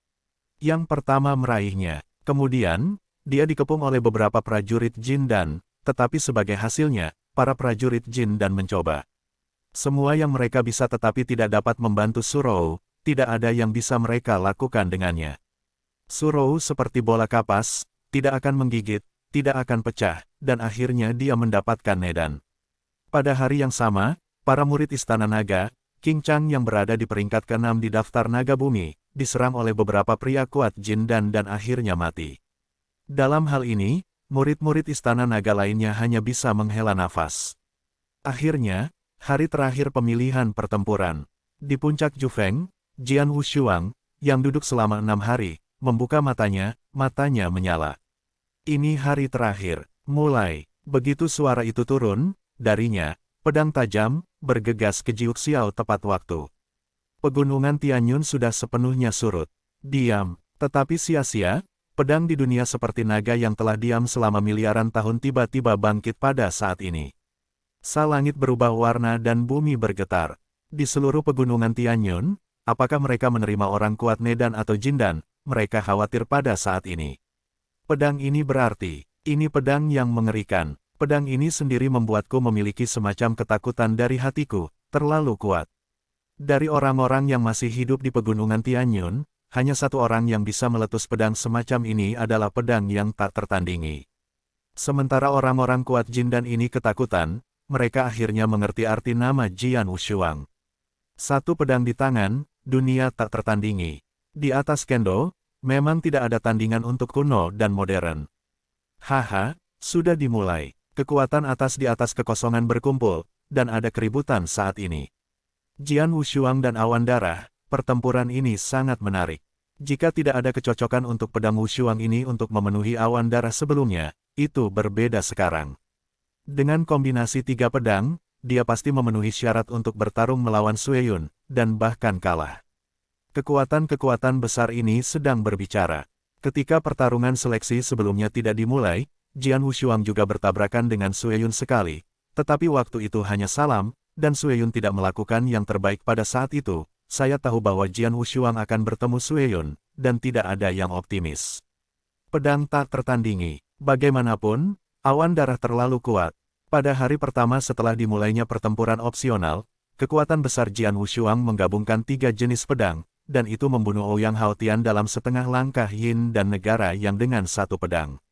Yang pertama meraihnya. Kemudian, dia dikepung oleh beberapa prajurit Jin dan, tetapi sebagai hasilnya, para prajurit Jin dan mencoba. Semua yang mereka bisa tetapi tidak dapat membantu Surou, tidak ada yang bisa mereka lakukan dengannya. Surou seperti bola kapas, tidak akan menggigit, tidak akan pecah, dan akhirnya dia mendapatkan medan. Pada hari yang sama, para murid Istana Naga, King Chang yang berada di peringkat ke-6 di daftar naga bumi, diserang oleh beberapa pria kuat Jin dan akhirnya mati. Dalam hal ini, murid-murid Istana Naga lainnya hanya bisa menghela nafas. Akhirnya, hari terakhir pemilihan pertempuran. Di puncak Jufeng, Jian Wushuang, yang duduk selama 6 hari, membuka matanya menyala. Ini hari terakhir, mulai. Begitu suara itu turun, darinya, pedang tajam, bergegas ke Jiu Xiao tepat waktu. Pegunungan Tianyun sudah sepenuhnya surut. Diam, tetapi sia-sia, pedang di dunia seperti naga yang telah diam selama miliaran tahun tiba-tiba bangkit pada saat ini. Langit berubah warna dan bumi bergetar. Di seluruh pegunungan Tianyun, apakah mereka menerima orang kuat Medan atau Jindan? Mereka khawatir pada saat ini. Pedang ini berarti, ini pedang yang mengerikan. Pedang ini sendiri membuatku memiliki semacam ketakutan dari hatiku, terlalu kuat. Dari orang-orang yang masih hidup di pegunungan Tianyun, hanya satu orang yang bisa meletus pedang semacam ini adalah pedang yang tak tertandingi. Sementara orang-orang kuat Jindan ini ketakutan, mereka akhirnya mengerti arti nama Jian Wushuang. Satu pedang di tangan, dunia tak tertandingi. Di atas kendo, memang tidak ada tandingan untuk kuno dan modern. Haha, sudah dimulai. Kekuatan atas di atas kekosongan berkumpul, dan ada keributan saat ini. Jian Wushuang dan awan darah, pertempuran ini sangat menarik. Jika tidak ada kecocokan untuk pedang Wushuang ini untuk memenuhi awan darah sebelumnya, itu berbeda sekarang. Dengan kombinasi 3 pedang, dia pasti memenuhi syarat untuk bertarung melawan Sueyun, dan bahkan kalah. Kekuatan-kekuatan besar ini sedang berbicara. Ketika pertarungan seleksi sebelumnya tidak dimulai, Jian Wushuang juga bertabrakan dengan Sueyun sekali, tetapi waktu itu hanya salam, dan Sueyun tidak melakukan yang terbaik pada saat itu. Saya tahu bahwa Jian Wushuang akan bertemu Sueyun, dan tidak ada yang optimis. Pedang tak tertandingi. Bagaimanapun, awan darah terlalu kuat. Pada hari pertama setelah dimulainya pertempuran opsional, kekuatan besar Jian Wushuang menggabungkan 3 jenis pedang, dan itu membunuh Ouyang Haotian dalam setengah langkah Yin dan negara yang dengan 1 pedang.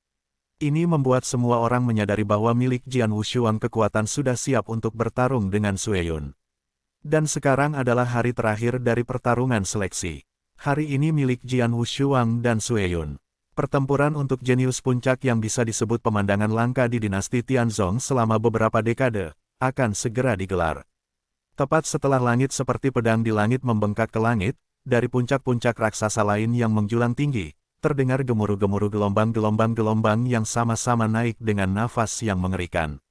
Ini membuat semua orang menyadari bahwa milik Jian Wushuang kekuatan sudah siap untuk bertarung dengan Sueyun. Dan sekarang adalah hari terakhir dari pertarungan seleksi. Hari ini milik Jian Wushuang dan Sueyun. Pertempuran untuk jenius puncak yang bisa disebut pemandangan langka di dinasti Tianzong selama beberapa dekade, akan segera digelar. Tepat setelah langit seperti pedang di langit membengkak ke langit, dari puncak-puncak raksasa lain yang menjulang tinggi, terdengar gemuruh-gemuruh gelombang-gelombang yang sama-sama naik dengan nafas yang mengerikan.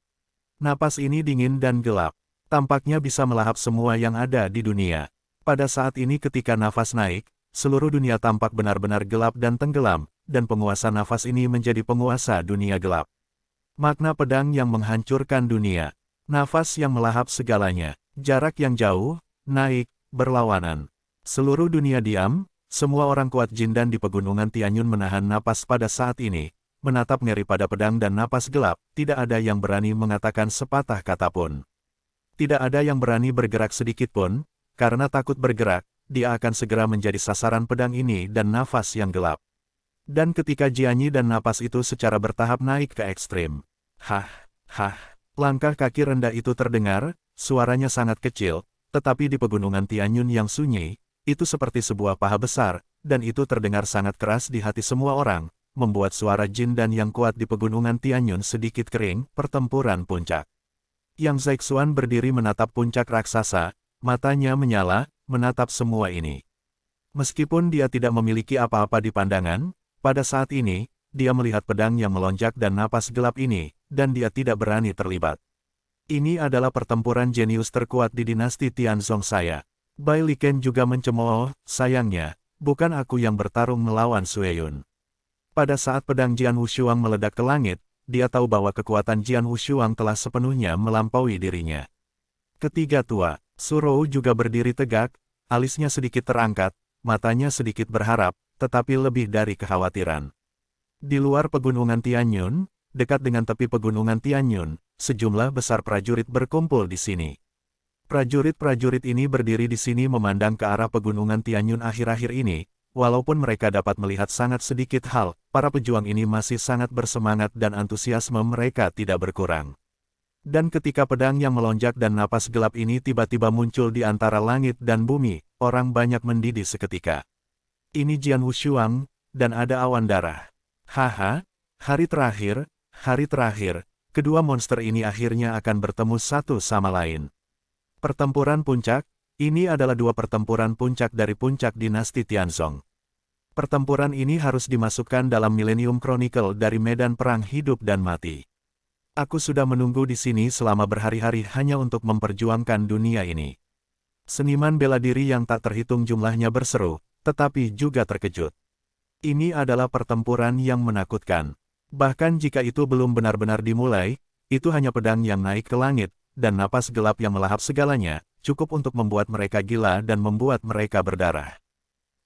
Napas ini dingin dan gelap, tampaknya bisa melahap semua yang ada di dunia. Pada saat ini ketika nafas naik, seluruh dunia tampak benar-benar gelap dan tenggelam, dan penguasa nafas ini menjadi penguasa dunia gelap. Makna pedang yang menghancurkan dunia. Nafas yang melahap segalanya. Jarak yang jauh, naik, berlawanan. Seluruh dunia diam, semua orang kuat Jindan di pegunungan Tianyun menahan napas pada saat ini, menatap ngeri pada pedang dan napas gelap, tidak ada yang berani mengatakan sepatah kata pun. Tidak ada yang berani bergerak sedikit pun, karena takut bergerak, dia akan segera menjadi sasaran pedang ini dan nafas yang gelap. Dan ketika Jianyi dan napas itu secara bertahap naik ke ekstrim. Hah, hah, langkah kaki rendah itu terdengar, suaranya sangat kecil, tetapi di pegunungan Tianyun yang sunyi, itu seperti sebuah paha besar, dan itu terdengar sangat keras di hati semua orang, membuat suara Jindan yang kuat di pegunungan Tianyun sedikit kering, pertempuran puncak. Yang Zhaixuan berdiri menatap puncak raksasa, matanya menyala, menatap semua ini. Meskipun dia tidak memiliki apa-apa di pandangan, pada saat ini, dia melihat pedang yang melonjak dan napas gelap ini, dan dia tidak berani terlibat. Ini adalah pertempuran jenius terkuat di dinasti Tianzong saya. Bai Liken juga mencemooh, sayangnya, bukan aku yang bertarung melawan Sueyun. Pada saat pedang Jian Wushuang meledak ke langit, dia tahu bahwa kekuatan Jian Wushuang telah sepenuhnya melampaui dirinya. Ketiga tua, Surou juga berdiri tegak, alisnya sedikit terangkat, matanya sedikit berharap, tetapi lebih dari kekhawatiran. Di luar pegunungan Tianyun, dekat dengan tepi pegunungan Tianyun, sejumlah besar prajurit berkumpul di sini. Prajurit-prajurit ini berdiri di sini memandang ke arah pegunungan Tianyun akhir-akhir ini. Walaupun mereka dapat melihat sangat sedikit hal, para pejuang ini masih sangat bersemangat dan antusiasme mereka tidak berkurang. Dan ketika pedang yang melonjak dan napas gelap ini tiba-tiba muncul di antara langit dan bumi, orang banyak mendidih seketika. Ini Jian Wushuang, dan ada awan darah. Haha, hari terakhir, kedua monster ini akhirnya akan bertemu satu sama lain. Pertempuran puncak. Ini adalah dua pertempuran puncak dari puncak dinasti Tianzong. Pertempuran ini harus dimasukkan dalam Millennium Chronicle dari medan perang hidup dan mati. Aku sudah menunggu di sini selama berhari-hari hanya untuk memperjuangkan dunia ini. Seniman bela diri yang tak terhitung jumlahnya berseru, tetapi juga terkejut. Ini adalah pertempuran yang menakutkan. Bahkan jika itu belum benar-benar dimulai, itu hanya pedang yang naik ke langit, dan napas gelap yang melahap segalanya, cukup untuk membuat mereka gila dan membuat mereka berdarah.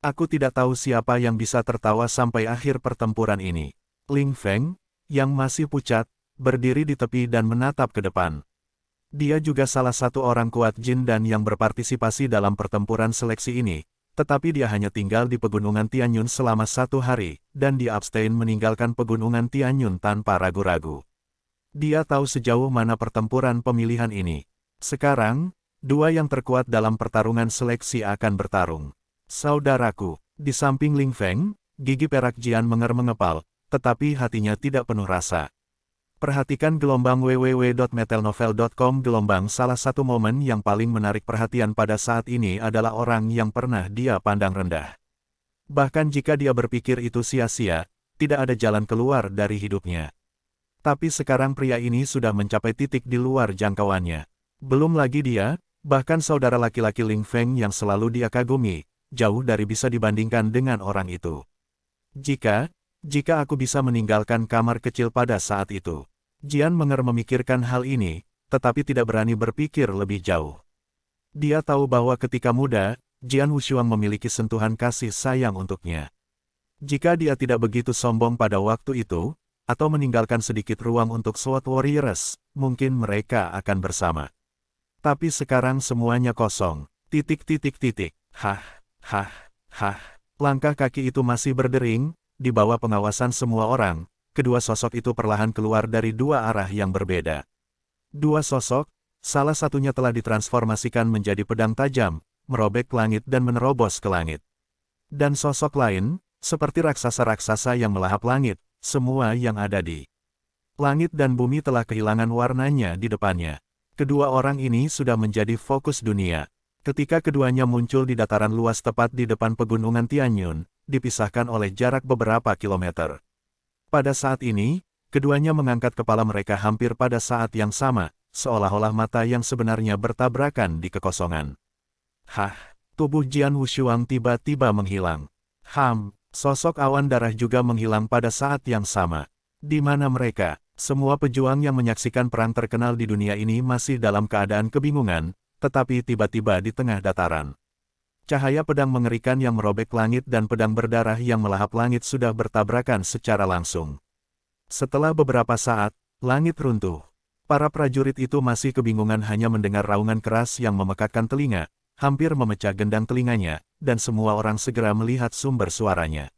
Aku tidak tahu siapa yang bisa tertawa sampai akhir pertempuran ini. Ling Feng, yang masih pucat, berdiri di tepi dan menatap ke depan. Dia juga salah satu orang kuat Jindan yang berpartisipasi dalam pertempuran seleksi ini, tetapi dia hanya tinggal di pegunungan Tianyun selama 1 hari, dan dia abstain meninggalkan pegunungan Tianyun tanpa ragu-ragu. Dia tahu sejauh mana pertempuran pemilihan ini. Sekarang, dua yang terkuat dalam pertarungan seleksi akan bertarung. Saudaraku, di samping Ling Feng, gigi perak Jian mengepal, tetapi hatinya tidak penuh rasa. Perhatikan gelombang www.metelnovel.com. Gelombang salah satu momen yang paling menarik perhatian pada saat ini adalah orang yang pernah dia pandang rendah. Bahkan jika dia berpikir itu sia-sia, tidak ada jalan keluar dari hidupnya. Tapi sekarang pria ini sudah mencapai titik di luar jangkauannya. Belum lagi dia, bahkan saudara laki-laki Ling Feng yang selalu dia kagumi, jauh dari bisa dibandingkan dengan orang itu. Jika aku bisa meninggalkan kamar kecil pada saat itu. Jian memikirkan hal ini, tetapi tidak berani berpikir lebih jauh. Dia tahu bahwa ketika muda, Jian Wushuang memiliki sentuhan kasih sayang untuknya. Jika dia tidak begitu sombong pada waktu itu, atau meninggalkan sedikit ruang untuk Sword Warriors, mungkin mereka akan bersama. Tapi sekarang semuanya kosong. Hah. Langkah kaki itu masih berdering, di bawah pengawasan semua orang, kedua sosok itu perlahan keluar dari dua arah yang berbeda. Dua sosok, salah satunya telah ditransformasikan menjadi pedang tajam, merobek langit dan menerobos ke langit. Dan sosok lain, seperti raksasa-raksasa yang melahap langit, semua yang ada di langit dan bumi telah kehilangan warnanya di depannya. Kedua orang ini sudah menjadi fokus dunia. Ketika keduanya muncul di dataran luas tepat di depan pegunungan Tianyun, dipisahkan oleh jarak beberapa kilometer. Pada saat ini, keduanya mengangkat kepala mereka hampir pada saat yang sama, seolah-olah mata yang sebenarnya bertabrakan di kekosongan. Tubuh Jian Wushuang tiba-tiba menghilang. Sosok awan darah juga menghilang pada saat yang sama. Di mana mereka? Semua pejuang yang menyaksikan perang terkenal di dunia ini masih dalam keadaan kebingungan, tetapi tiba-tiba di tengah dataran. Cahaya pedang mengerikan yang merobek langit dan pedang berdarah yang melahap langit sudah bertabrakan secara langsung. Setelah beberapa saat, langit runtuh. Para prajurit itu masih kebingungan hanya mendengar raungan keras yang memekakkan telinga, hampir memecah gendang telinganya, dan semua orang segera melihat sumber suaranya.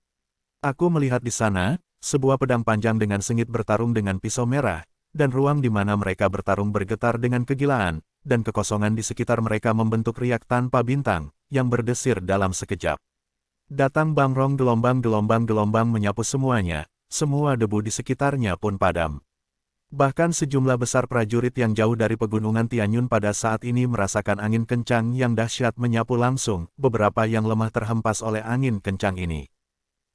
Aku melihat di sana, sebuah pedang panjang dengan sengit bertarung dengan pisau merah, dan ruang di mana mereka bertarung bergetar dengan kegilaan, dan kekosongan di sekitar mereka membentuk riak tanpa bintang, yang berdesir dalam sekejap. Datang bangrong gelombang-gelombang menyapu semuanya, semua debu di sekitarnya pun padam. Bahkan sejumlah besar prajurit yang jauh dari pegunungan Tianyun pada saat ini merasakan angin kencang yang dahsyat menyapu langsung, beberapa yang lemah terhempas oleh angin kencang ini.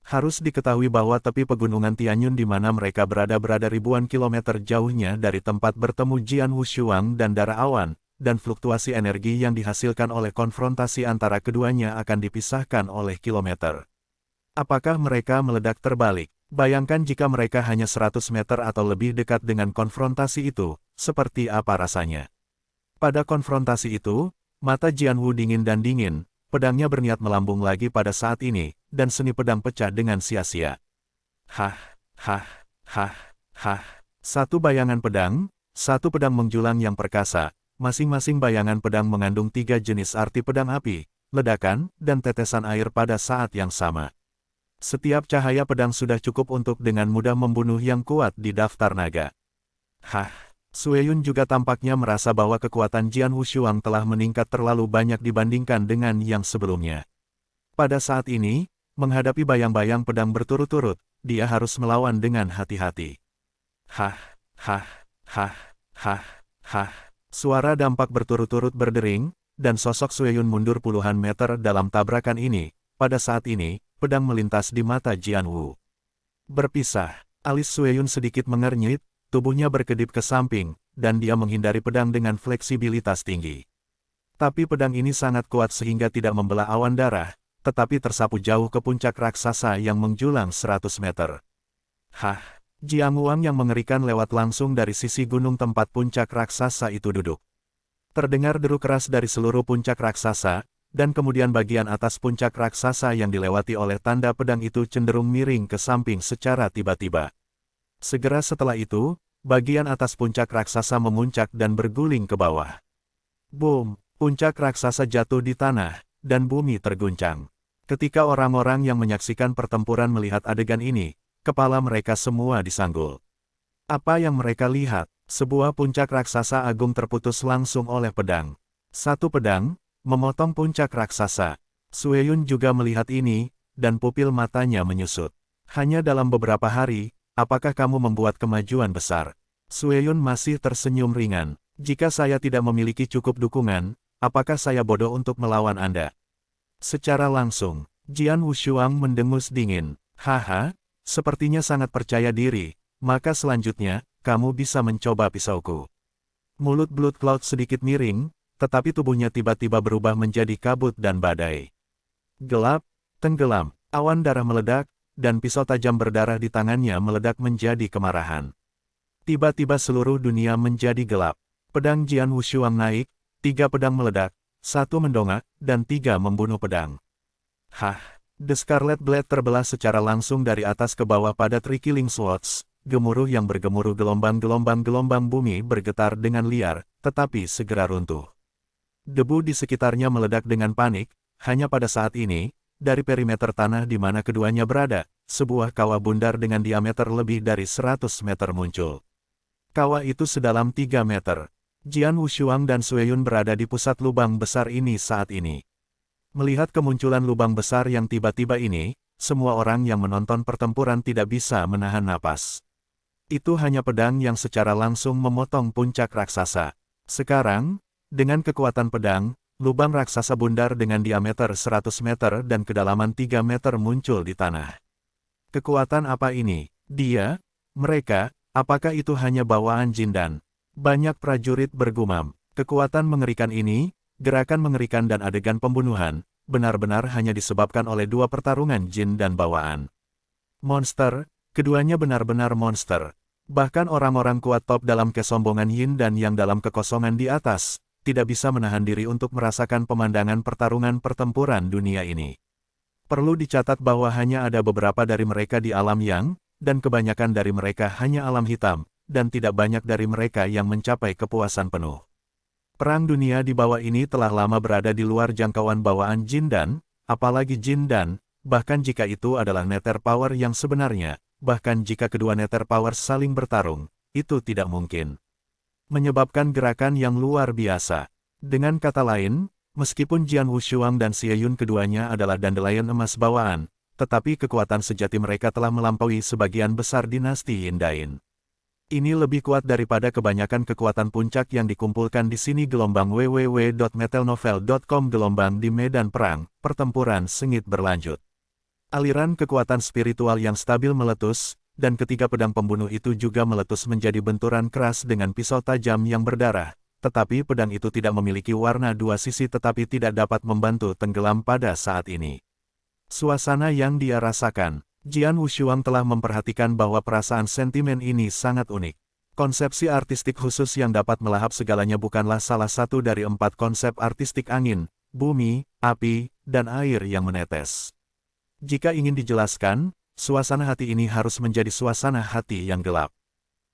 Harus diketahui bahwa tepi pegunungan Tianyun di mana mereka berada ribuan kilometer jauhnya dari tempat bertemu Jian Wushuang dan Darah Awan, dan fluktuasi energi yang dihasilkan oleh konfrontasi antara keduanya akan dipisahkan oleh kilometer. Apakah mereka meledak terbalik? Bayangkan jika mereka hanya 100 meter atau lebih dekat dengan konfrontasi itu, seperti apa rasanya? Pada konfrontasi itu, mata Jian Wu dingin dan dingin, pedangnya berniat melambung lagi pada saat ini, dan seni pedang pecah dengan sia-sia. Hah, hah, hah, hah. Satu bayangan pedang, satu pedang menjulang yang perkasa, masing-masing bayangan pedang mengandung 3 jenis arti pedang api, ledakan, dan tetesan air pada saat yang sama. Setiap cahaya pedang sudah cukup untuk dengan mudah membunuh yang kuat di daftar naga. Hah. Sueyun juga tampaknya merasa bahwa kekuatan Jian Wushuang telah meningkat terlalu banyak dibandingkan dengan yang sebelumnya. Pada saat ini, menghadapi bayang-bayang pedang berturut-turut, dia harus melawan dengan hati-hati. Hah, hah, hah, hah, hah. Suara dampak berturut-turut berdering, dan sosok Sueyun mundur puluhan meter dalam tabrakan ini. Pada saat ini, pedang melintas di mata Jian Wu. Berpisah, alis Sueyun sedikit mengernyit, tubuhnya berkedip ke samping, dan dia menghindari pedang dengan fleksibilitas tinggi. Tapi pedang ini sangat kuat sehingga tidak membelah awan darah, tetapi tersapu jauh ke puncak raksasa yang menjulang 100 meter. Hah, Jiang Wang yang mengerikan lewat langsung dari sisi gunung tempat puncak raksasa itu duduk. Terdengar deru keras dari seluruh puncak raksasa, dan kemudian bagian atas puncak raksasa yang dilewati oleh tanda pedang itu cenderung miring ke samping secara tiba-tiba. Segera setelah itu, bagian atas puncak raksasa memuncak dan berguling ke bawah. Boom! Puncak raksasa jatuh di tanah, dan bumi terguncang. Ketika orang-orang yang menyaksikan pertempuran melihat adegan ini, kepala mereka semua disanggul. Apa yang mereka lihat? Sebuah puncak raksasa agung terputus langsung oleh pedang. Satu pedang, memotong puncak raksasa. Sueyun juga melihat ini, dan pupil matanya menyusut. Hanya dalam beberapa hari, apakah kamu membuat kemajuan besar? Sueyun masih tersenyum ringan. Jika saya tidak memiliki cukup dukungan, apakah saya bodoh untuk melawan Anda? Secara langsung, Jian Wushuang mendengus dingin. Haha, sepertinya sangat percaya diri, maka selanjutnya, kamu bisa mencoba pisauku. Mulut Blood Cloud sedikit miring, tetapi tubuhnya tiba-tiba berubah menjadi kabut dan badai. Gelap, tenggelam, awan darah meledak, dan pisau tajam berdarah di tangannya meledak menjadi kemarahan. Tiba-tiba seluruh dunia menjadi gelap. Pedang Jian Wushuang naik, 3 pedang meledak, 1 mendongak, dan 3 membunuh pedang. Hah! The Scarlet Blade terbelah secara langsung dari atas ke bawah pada Three Killing Swords. Gemuruh yang bergemuruh gelombang bumi bergetar dengan liar, tetapi segera runtuh. Debu di sekitarnya meledak dengan panik, hanya pada saat ini, dari perimeter tanah di mana keduanya berada, sebuah kawah bundar dengan diameter lebih dari 100 meter muncul. Kawah itu sedalam 3 meter. Jian Wushuang dan Sueyun berada di pusat lubang besar ini saat ini. Melihat kemunculan lubang besar yang tiba-tiba ini, semua orang yang menonton pertempuran tidak bisa menahan napas. Itu hanya pedang yang secara langsung memotong puncak raksasa. Sekarang, dengan kekuatan pedang, lubang raksasa bundar dengan diameter 100 meter dan kedalaman 3 meter muncul di tanah. Kekuatan apa ini? Dia? Mereka? Apakah itu hanya bawaan Jindan? Banyak prajurit bergumam. Kekuatan mengerikan ini, gerakan mengerikan dan adegan pembunuhan, benar-benar hanya disebabkan oleh dua pertarungan jin dan bawaan. Monster, keduanya benar-benar monster. Bahkan orang-orang kuat top dalam kesombongan yin dan yang dalam kekosongan di atas, tidak bisa menahan diri untuk merasakan pemandangan pertarungan pertempuran dunia ini. Perlu dicatat bahwa hanya ada beberapa dari mereka di alam yang, dan kebanyakan dari mereka hanya alam hitam, dan tidak banyak dari mereka yang mencapai kepuasan penuh. Perang dunia di bawah ini telah lama berada di luar jangkauan bawaan jin dan, apalagi jin dan, bahkan jika itu adalah nether power yang sebenarnya, bahkan jika kedua nether power saling bertarung, itu tidak mungkin. Menyebabkan gerakan yang luar biasa. Dengan kata lain, meskipun Jian Wushuang dan Xie Yun keduanya adalah dandelion emas bawaan, tetapi kekuatan sejati mereka telah melampaui sebagian besar dinasti Yin Dain. Ini lebih kuat daripada kebanyakan kekuatan puncak yang dikumpulkan di sini. Gelombang www.metalnovel.com. Gelombang di medan perang, pertempuran sengit berlanjut. Aliran kekuatan spiritual yang stabil meletus, dan ketiga pedang pembunuh itu juga meletus menjadi benturan keras dengan pisau tajam yang berdarah, tetapi pedang itu tidak memiliki warna dua sisi tetapi tidak dapat membantu tenggelam pada saat ini. Suasana yang dia rasakan, Jian Wushuang telah memperhatikan bahwa perasaan sentimen ini sangat unik. Konsepsi artistik khusus yang dapat melahap segalanya bukanlah salah satu dari 4 konsep artistik angin, bumi, api, dan air yang menetes. Jika ingin dijelaskan, suasana hati ini harus menjadi suasana hati yang gelap.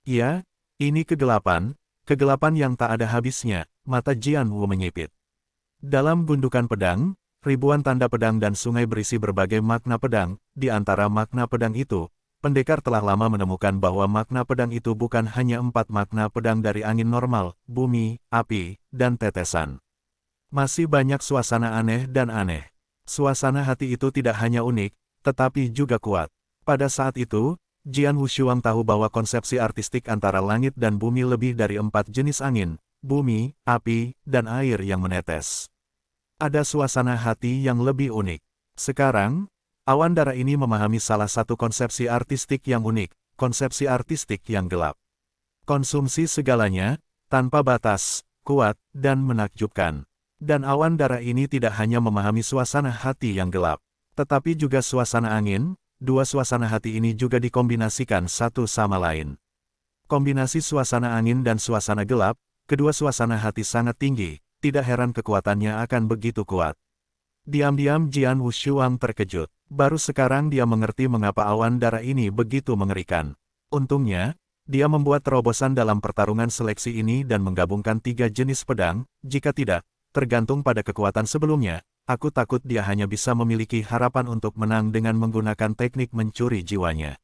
Ya, ini kegelapan yang tak ada habisnya, mata Jian Wu menyipit. Dalam gundukan pedang, ribuan tanda pedang dan sungai berisi berbagai makna pedang. Di antara makna pedang itu, pendekar telah lama menemukan bahwa makna pedang itu bukan hanya 4 makna pedang dari angin normal, bumi, api, dan tetesan. Masih banyak suasana aneh dan aneh. Suasana hati itu tidak hanya unik, tetapi juga kuat. Pada saat itu, Jian Wushuang tahu bahwa konsepsi artistik antara langit dan bumi lebih dari 4 jenis angin, bumi, api, dan air yang menetes. Ada suasana hati yang lebih unik. Sekarang, awan darah ini memahami salah satu konsepsi artistik yang unik, konsepsi artistik yang gelap. Konsumsi segalanya, tanpa batas, kuat, dan menakjubkan. Dan awan darah ini tidak hanya memahami suasana hati yang gelap, tetapi juga suasana angin. Dua suasana hati ini juga dikombinasikan satu sama lain. Kombinasi suasana angin dan suasana gelap, kedua suasana hati sangat tinggi, tidak heran kekuatannya akan begitu kuat. Diam-diam Jian Wushuang terkejut. Baru sekarang dia mengerti mengapa awan darah ini begitu mengerikan. Untungnya, dia membuat terobosan dalam pertarungan seleksi ini dan menggabungkan 3 jenis pedang. Jika tidak, tergantung pada kekuatan sebelumnya, aku takut dia hanya bisa memiliki harapan untuk menang dengan menggunakan teknik mencuri jiwanya.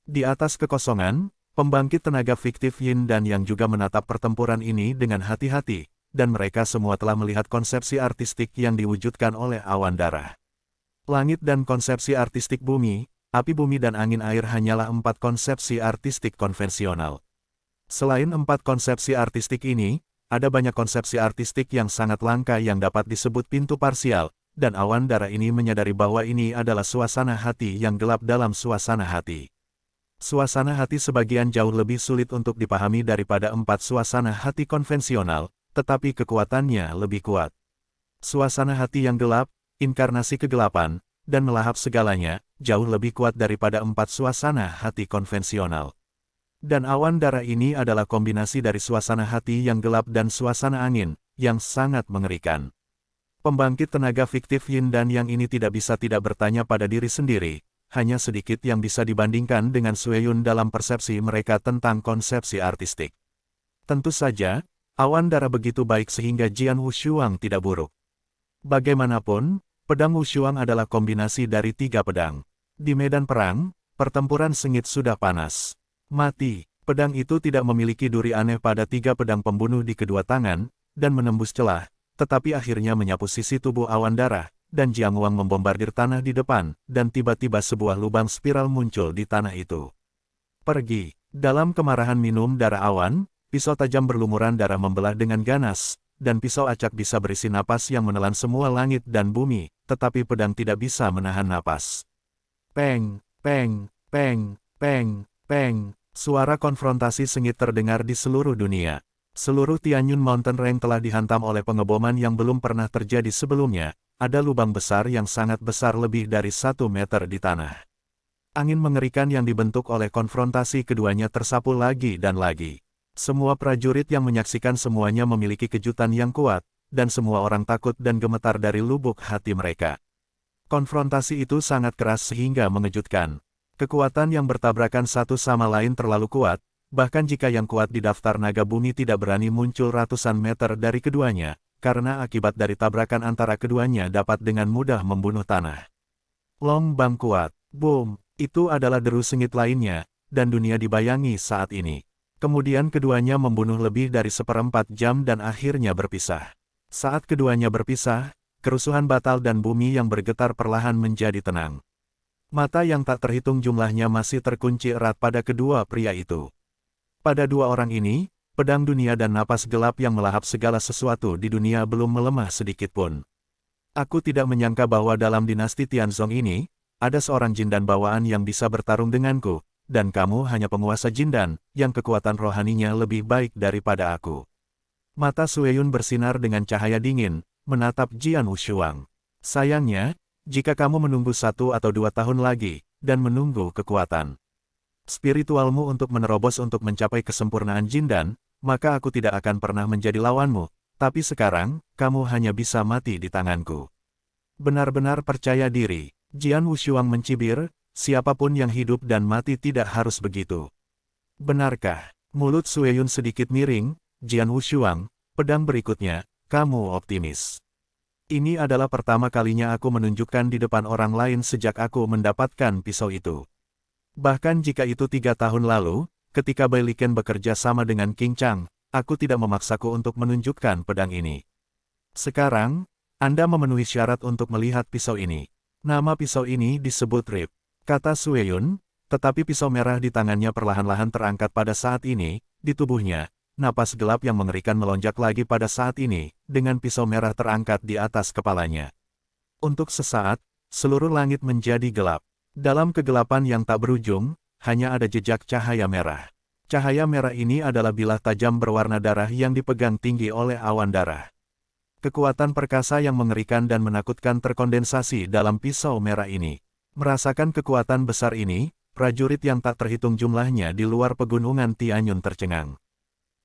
Di atas kekosongan, pembangkit tenaga fiktif Yin dan Yang juga menatap pertempuran ini dengan hati-hati, dan mereka semua telah melihat konsepsi artistik yang diwujudkan oleh awan darah. Langit dan konsepsi artistik bumi, api bumi dan angin air hanyalah 4 konsepsi artistik konvensional. Selain 4 konsepsi artistik ini, ada banyak konsepsi artistik yang sangat langka yang dapat disebut pintu parsial, dan awan darah ini menyadari bahwa ini adalah suasana hati yang gelap dalam suasana hati. Suasana hati sebagian jauh lebih sulit untuk dipahami daripada 4 suasana hati konvensional, tetapi kekuatannya lebih kuat. Suasana hati yang gelap, inkarnasi kegelapan, dan melahap segalanya, jauh lebih kuat daripada 4 suasana hati konvensional. Dan awan darah ini adalah kombinasi dari suasana hati yang gelap dan suasana angin, yang sangat mengerikan. Pembangkit tenaga fiktif Yin dan Yang ini tidak bisa tidak bertanya pada diri sendiri, hanya sedikit yang bisa dibandingkan dengan Xie Yun dalam persepsi mereka tentang konsepsi artistik. Tentu saja, awan darah begitu baik sehingga Jian Wushuang tidak buruk. Bagaimanapun, pedang Wushuang adalah kombinasi dari 3 pedang. Di medan perang, pertempuran sengit sudah panas. Mati, pedang itu tidak memiliki duri aneh pada 3 pedang pembunuh di kedua tangan, dan menembus celah, tetapi akhirnya menyapu sisi tubuh awan darah, dan Jiang Wang membombardir tanah di depan, dan tiba-tiba sebuah lubang spiral muncul di tanah itu. Pergi, dalam kemarahan minum darah awan, pisau tajam berlumuran darah membelah dengan ganas, dan pisau acak bisa berisi napas yang menelan semua langit dan bumi, tetapi pedang tidak bisa menahan napas. Peng, peng, peng, peng, peng. Suara konfrontasi sengit terdengar di seluruh dunia. Seluruh Tianyun Mountain Range telah dihantam oleh pengeboman yang belum pernah terjadi sebelumnya. ada lubang besar yang sangat besar lebih dari 1 meter di tanah. Angin mengerikan yang dibentuk oleh konfrontasi keduanya tersapu lagi dan lagi. Semua prajurit yang menyaksikan semuanya memiliki kejutan yang kuat, dan semua orang takut dan gemetar dari lubuk hati mereka. Konfrontasi itu sangat keras sehingga mengejutkan. Kekuatan yang bertabrakan satu sama lain terlalu kuat, bahkan jika yang kuat di daftar naga bumi tidak berani muncul ratusan meter dari keduanya, karena akibat dari tabrakan antara keduanya dapat dengan mudah membunuh tanah. Long Bang kuat, boom, itu adalah deru sengit lainnya, dan dunia dibayangi saat ini. Kemudian keduanya membunuh lebih dari 1/4 jam dan akhirnya berpisah. Saat keduanya berpisah, kerusuhan batal dan bumi yang bergetar perlahan menjadi tenang. Mata yang tak terhitung jumlahnya masih terkunci erat pada kedua pria itu. Pada dua orang ini, pedang dunia dan napas gelap yang melahap segala sesuatu di dunia belum melemah sedikit pun. Aku tidak menyangka bahwa dalam dinasti Tianzong ini, ada seorang jindan bawaan yang bisa bertarung denganku, dan kamu hanya penguasa jindan, yang kekuatan rohaninya lebih baik daripada aku. Mata Sueyun bersinar dengan cahaya dingin, menatap Jian Wushuang. Sayangnya, jika kamu menunggu 1 atau 2 tahun lagi, dan menunggu kekuatan spiritualmu untuk menerobos untuk mencapai kesempurnaan jindan, maka aku tidak akan pernah menjadi lawanmu, tapi sekarang, kamu hanya bisa mati di tanganku. Benar-benar percaya diri, Jian Wushuang mencibir, siapapun yang hidup dan mati tidak harus begitu. Benarkah? Mulut Sueyun sedikit miring, Jian Wushuang, pedang berikutnya, kamu optimis. Ini adalah pertama kalinya aku menunjukkan di depan orang lain sejak aku mendapatkan pisau itu. Bahkan jika itu 3 tahun lalu, ketika Bai Liken bekerja sama dengan King Chang, aku tidak memaksaku untuk menunjukkan pedang ini. Sekarang, Anda memenuhi syarat untuk melihat pisau ini. Nama pisau ini disebut Rip, kata Sueyun, tetapi pisau merah di tangannya perlahan-lahan terangkat pada saat ini, di tubuhnya, napas gelap yang mengerikan melonjak lagi pada saat ini, dengan pisau merah terangkat di atas kepalanya. Untuk sesaat, seluruh langit menjadi gelap. Dalam kegelapan yang tak berujung, hanya ada jejak cahaya merah. Cahaya merah ini adalah bilah tajam berwarna darah yang dipegang tinggi oleh awan darah. Kekuatan perkasa yang mengerikan dan menakutkan terkondensasi dalam pisau merah ini. Merasakan kekuatan besar ini, prajurit yang tak terhitung jumlahnya di luar pegunungan Tianyun tercengang.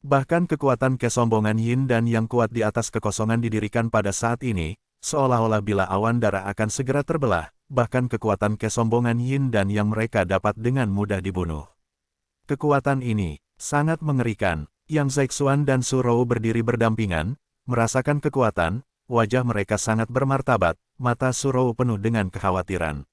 Bahkan kekuatan kesombongan Yin dan yang kuat di atas kekosongan didirikan pada saat ini, seolah-olah bila awan darah akan segera terbelah, bahkan kekuatan kesombongan Yin dan yang mereka dapat dengan mudah dibunuh. Kekuatan ini sangat mengerikan. Yang Zexuan dan Su Rou berdiri berdampingan, merasakan kekuatan, wajah mereka sangat bermartabat, mata Su Rou penuh dengan kekhawatiran.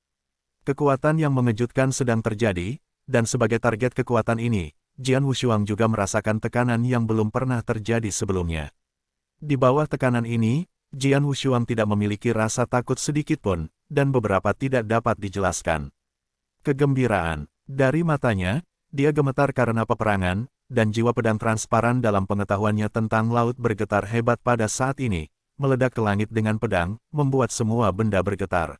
Kekuatan yang mengejutkan sedang terjadi, dan sebagai target kekuatan ini, Jian Wushuang juga merasakan tekanan yang belum pernah terjadi sebelumnya. Di bawah tekanan ini, Jian Wushuang tidak memiliki rasa takut sedikitpun, dan beberapa tidak dapat dijelaskan. Kegembiraan dari matanya, dia gemetar karena peperangan, dan jiwa pedang transparan dalam pengetahuannya tentang laut bergetar hebat pada saat ini, meledak ke langit dengan pedang, membuat semua benda bergetar.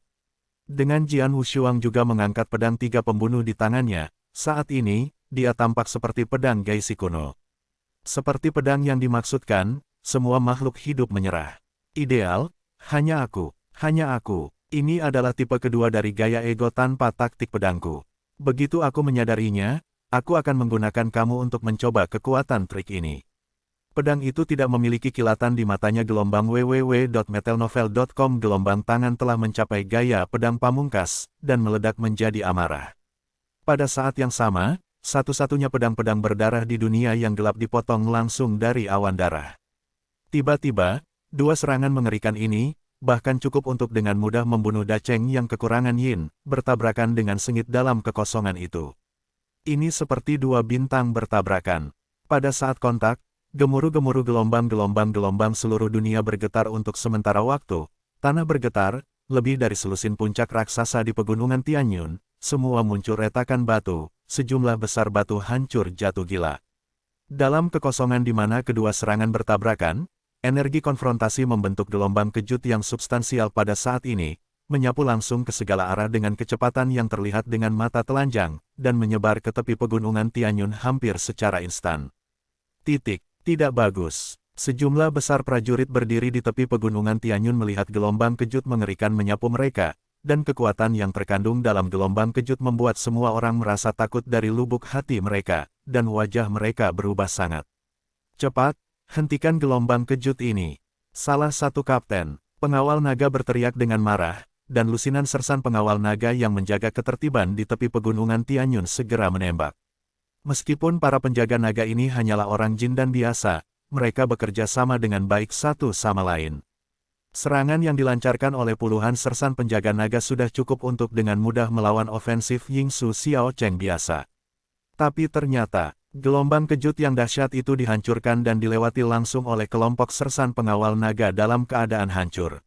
Dengan Jian Wushuang juga mengangkat pedang 3 pembunuh di tangannya, saat ini, dia tampak seperti pedang Gaisi kuno. Seperti pedang yang dimaksudkan, semua makhluk hidup menyerah. Ideal, hanya aku, ini adalah tipe kedua dari gaya ego tanpa taktik pedangku. Begitu aku menyadarinya, aku akan menggunakan kamu untuk mencoba kekuatan trik ini. Pedang itu tidak memiliki kilatan di matanya. Gelombang www.metalnovel.com. Gelombang tangan telah mencapai gaya pedang pamungkas, dan meledak menjadi amarah. Pada saat yang sama, satu-satunya pedang-pedang berdarah di dunia yang gelap dipotong langsung dari awan darah. Tiba-tiba, 2 serangan mengerikan ini, bahkan cukup untuk dengan mudah membunuh Dacheng yang kekurangan Yin, bertabrakan dengan sengit dalam kekosongan itu. Ini seperti 2 bintang bertabrakan. Pada saat kontak, gemuruh-gemuruh gelombang seluruh dunia bergetar untuk sementara waktu, tanah bergetar, lebih dari selusin puncak raksasa di pegunungan Tianyun, semua muncul retakan batu, sejumlah besar batu hancur jatuh gila. Dalam kekosongan di mana kedua serangan bertabrakan, energi konfrontasi membentuk gelombang kejut yang substansial pada saat ini, menyapu langsung ke segala arah dengan kecepatan yang terlihat dengan mata telanjang, dan menyebar ke tepi pegunungan Tianyun hampir secara instan. Tidak bagus. Sejumlah besar prajurit berdiri di tepi pegunungan Tianyun melihat gelombang kejut mengerikan menyapu mereka, dan kekuatan yang terkandung dalam gelombang kejut membuat semua orang merasa takut dari lubuk hati mereka, dan wajah mereka berubah sangat. Cepat, hentikan gelombang kejut ini. Salah satu kapten, pengawal naga berteriak dengan marah, dan lusinan sersan pengawal naga yang menjaga ketertiban di tepi pegunungan Tianyun segera menembak. Meskipun para penjaga naga ini hanyalah orang jin dan biasa, mereka bekerja sama dengan baik satu sama lain. Serangan yang dilancarkan oleh puluhan sersan penjaga naga sudah cukup untuk dengan mudah melawan ofensif Yingsu Xiao Cheng biasa. Tapi ternyata, gelombang kejut yang dahsyat itu dihancurkan dan dilewati langsung oleh kelompok sersan pengawal naga dalam keadaan hancur.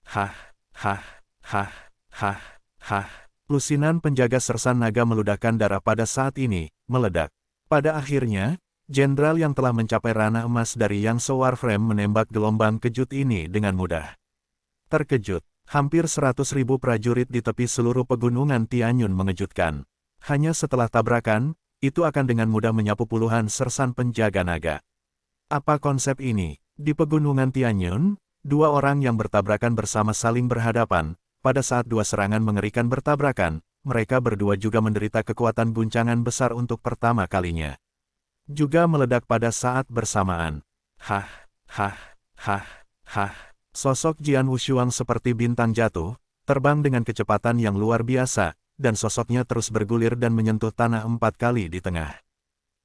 Hah, hah, hah, hah, hah. Lusinan penjaga sersan naga meludahkan darah pada saat ini, meledak. Pada akhirnya, jenderal yang telah mencapai ranah emas dari Yangtze Warframe menembak gelombang kejut ini dengan mudah. Terkejut, hampir 100.000 prajurit di tepi seluruh pegunungan Tianyun mengejutkan. Hanya setelah tabrakan, itu akan dengan mudah menyapu puluhan sersan penjaga naga. Apa konsep ini? Di pegunungan Tianyun, dua orang yang bertabrakan bersama saling berhadapan. Pada saat dua serangan mengerikan bertabrakan, mereka berdua juga menderita kekuatan guncangan besar untuk pertama kalinya. Juga meledak pada saat bersamaan. Hah, hah, hah, hah. Sosok Jian Wushuang seperti bintang jatuh, terbang dengan kecepatan yang luar biasa, dan sosoknya terus bergulir dan menyentuh tanah 4 kali di tengah.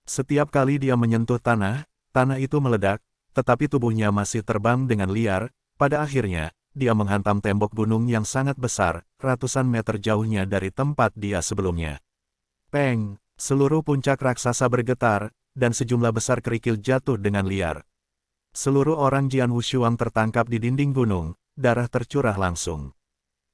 Setiap kali dia menyentuh tanah, tanah itu meledak, tetapi tubuhnya masih terbang dengan liar. Pada akhirnya, dia menghantam tembok gunung yang sangat besar, ratusan meter jauhnya dari tempat dia sebelumnya. Peng! Seluruh puncak raksasa bergetar, dan sejumlah besar kerikil jatuh dengan liar. Seluruh orang Jian Wushuang tertangkap di dinding gunung, darah tercurah langsung.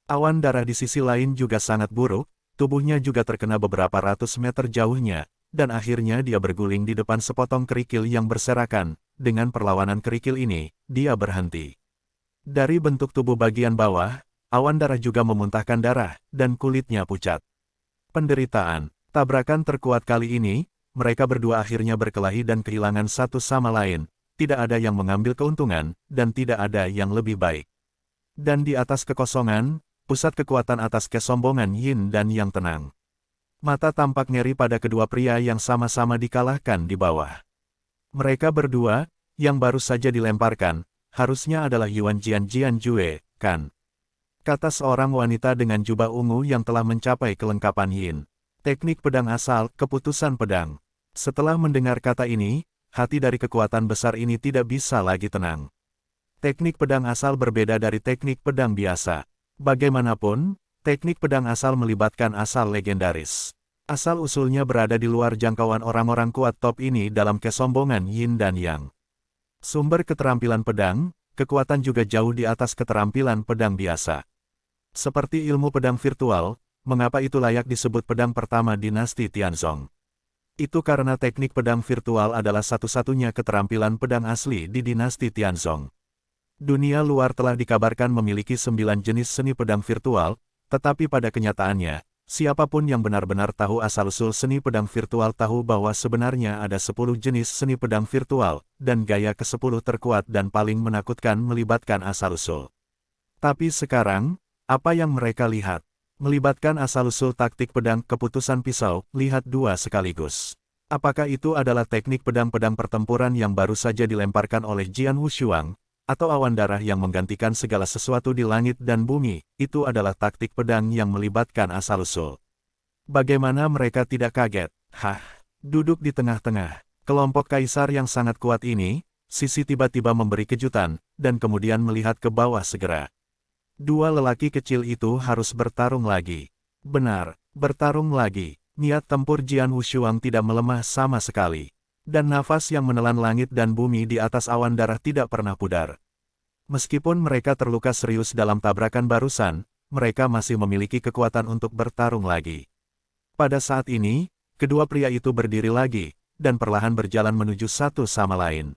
Awan darah di sisi lain juga sangat buruk, tubuhnya juga terkena beberapa ratus meter jauhnya, dan akhirnya dia berguling di depan sepotong kerikil yang berserakan. Dengan perlawanan kerikil ini, dia berhenti. Dari bentuk tubuh bagian bawah, awan darah juga memuntahkan darah, dan kulitnya pucat. Penderitaan, tabrakan terkuat kali ini, mereka berdua akhirnya berkelahi dan kehilangan satu sama lain, tidak ada yang mengambil keuntungan, dan tidak ada yang lebih baik. Dan di atas kekosongan, pusat kekuatan atas kesombongan Yin dan Yang tenang. Mata tampak ngeri pada kedua pria yang sama-sama dikalahkan di bawah. Mereka berdua, yang baru saja dilemparkan, harusnya adalah Yuan Jian Jian Jue, kan? Kata seorang wanita dengan jubah ungu yang telah mencapai kelengkapan Yin. Teknik pedang asal, keputusan pedang. Setelah mendengar kata ini, hati dari kekuatan besar ini tidak bisa lagi tenang. Teknik pedang asal berbeda dari teknik pedang biasa. Bagaimanapun, teknik pedang asal melibatkan asal legendaris. Asal-usulnya berada di luar jangkauan orang-orang kuat top ini dalam kesombongan Yin dan Yang. Sumber keterampilan pedang, kekuatan juga jauh di atas keterampilan pedang biasa. Seperti ilmu pedang virtual, mengapa itu layak disebut pedang pertama dinasti Tianzong? Itu karena teknik pedang virtual adalah satu-satunya keterampilan pedang asli di dinasti Tianzong. Dunia luar telah dikabarkan memiliki 9 jenis seni pedang virtual, tetapi pada kenyataannya, siapapun yang benar-benar tahu asal-usul seni pedang virtual tahu bahwa sebenarnya ada 10 jenis seni pedang virtual, dan gaya ke-10 terkuat dan paling menakutkan melibatkan asal-usul. Tapi sekarang, apa yang mereka lihat? Melibatkan asal-usul taktik pedang keputusan pisau, lihat dua sekaligus. Apakah itu adalah teknik pedang-pedang pertempuran yang baru saja dilemparkan oleh Jian Wushuang, atau awan darah yang menggantikan segala sesuatu di langit dan bumi? Itu adalah taktik pedang yang melibatkan asal-usul. Bagaimana mereka tidak kaget? Hah, duduk di tengah-tengah. Kelompok kaisar yang sangat kuat ini, Sisi tiba-tiba memberi kejutan, dan kemudian melihat ke bawah segera. Dua lelaki kecil itu harus bertarung lagi. Benar, bertarung lagi. Niat tempur Jian Wushuang tidak melemah sama sekali. Dan nafas yang menelan langit dan bumi di atas awan darah tidak pernah pudar. Meskipun mereka terluka serius dalam tabrakan barusan, mereka masih memiliki kekuatan untuk bertarung lagi. Pada saat ini, kedua pria itu berdiri lagi, dan perlahan berjalan menuju satu sama lain.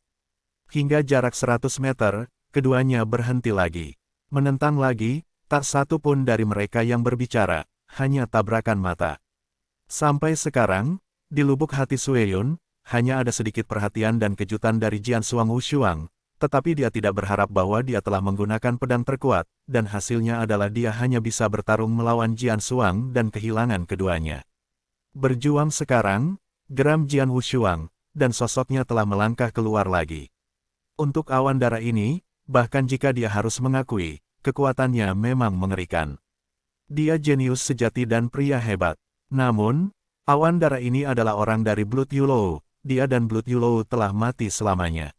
Hingga jarak 100 meter, keduanya berhenti lagi. Menentang lagi, tak satu pun dari mereka yang berbicara, hanya tabrakan mata. Sampai sekarang, di lubuk hati Sueyun, hanya ada sedikit perhatian dan kejutan dari Jian Suang Wushuang, tetapi dia tidak berharap bahwa dia telah menggunakan pedang terkuat, dan hasilnya adalah dia hanya bisa bertarung melawan Jian Suang dan kehilangan keduanya. Berjuang sekarang, geram Jian Wushuang, dan sosoknya telah melangkah keluar lagi. Untuk awan darah ini, bahkan jika dia harus mengakui, kekuatannya memang mengerikan. Dia jenius sejati dan pria hebat. Namun, awan darah ini adalah orang dari Blood Yulou. Dia dan Blood Yulou telah mati selamanya.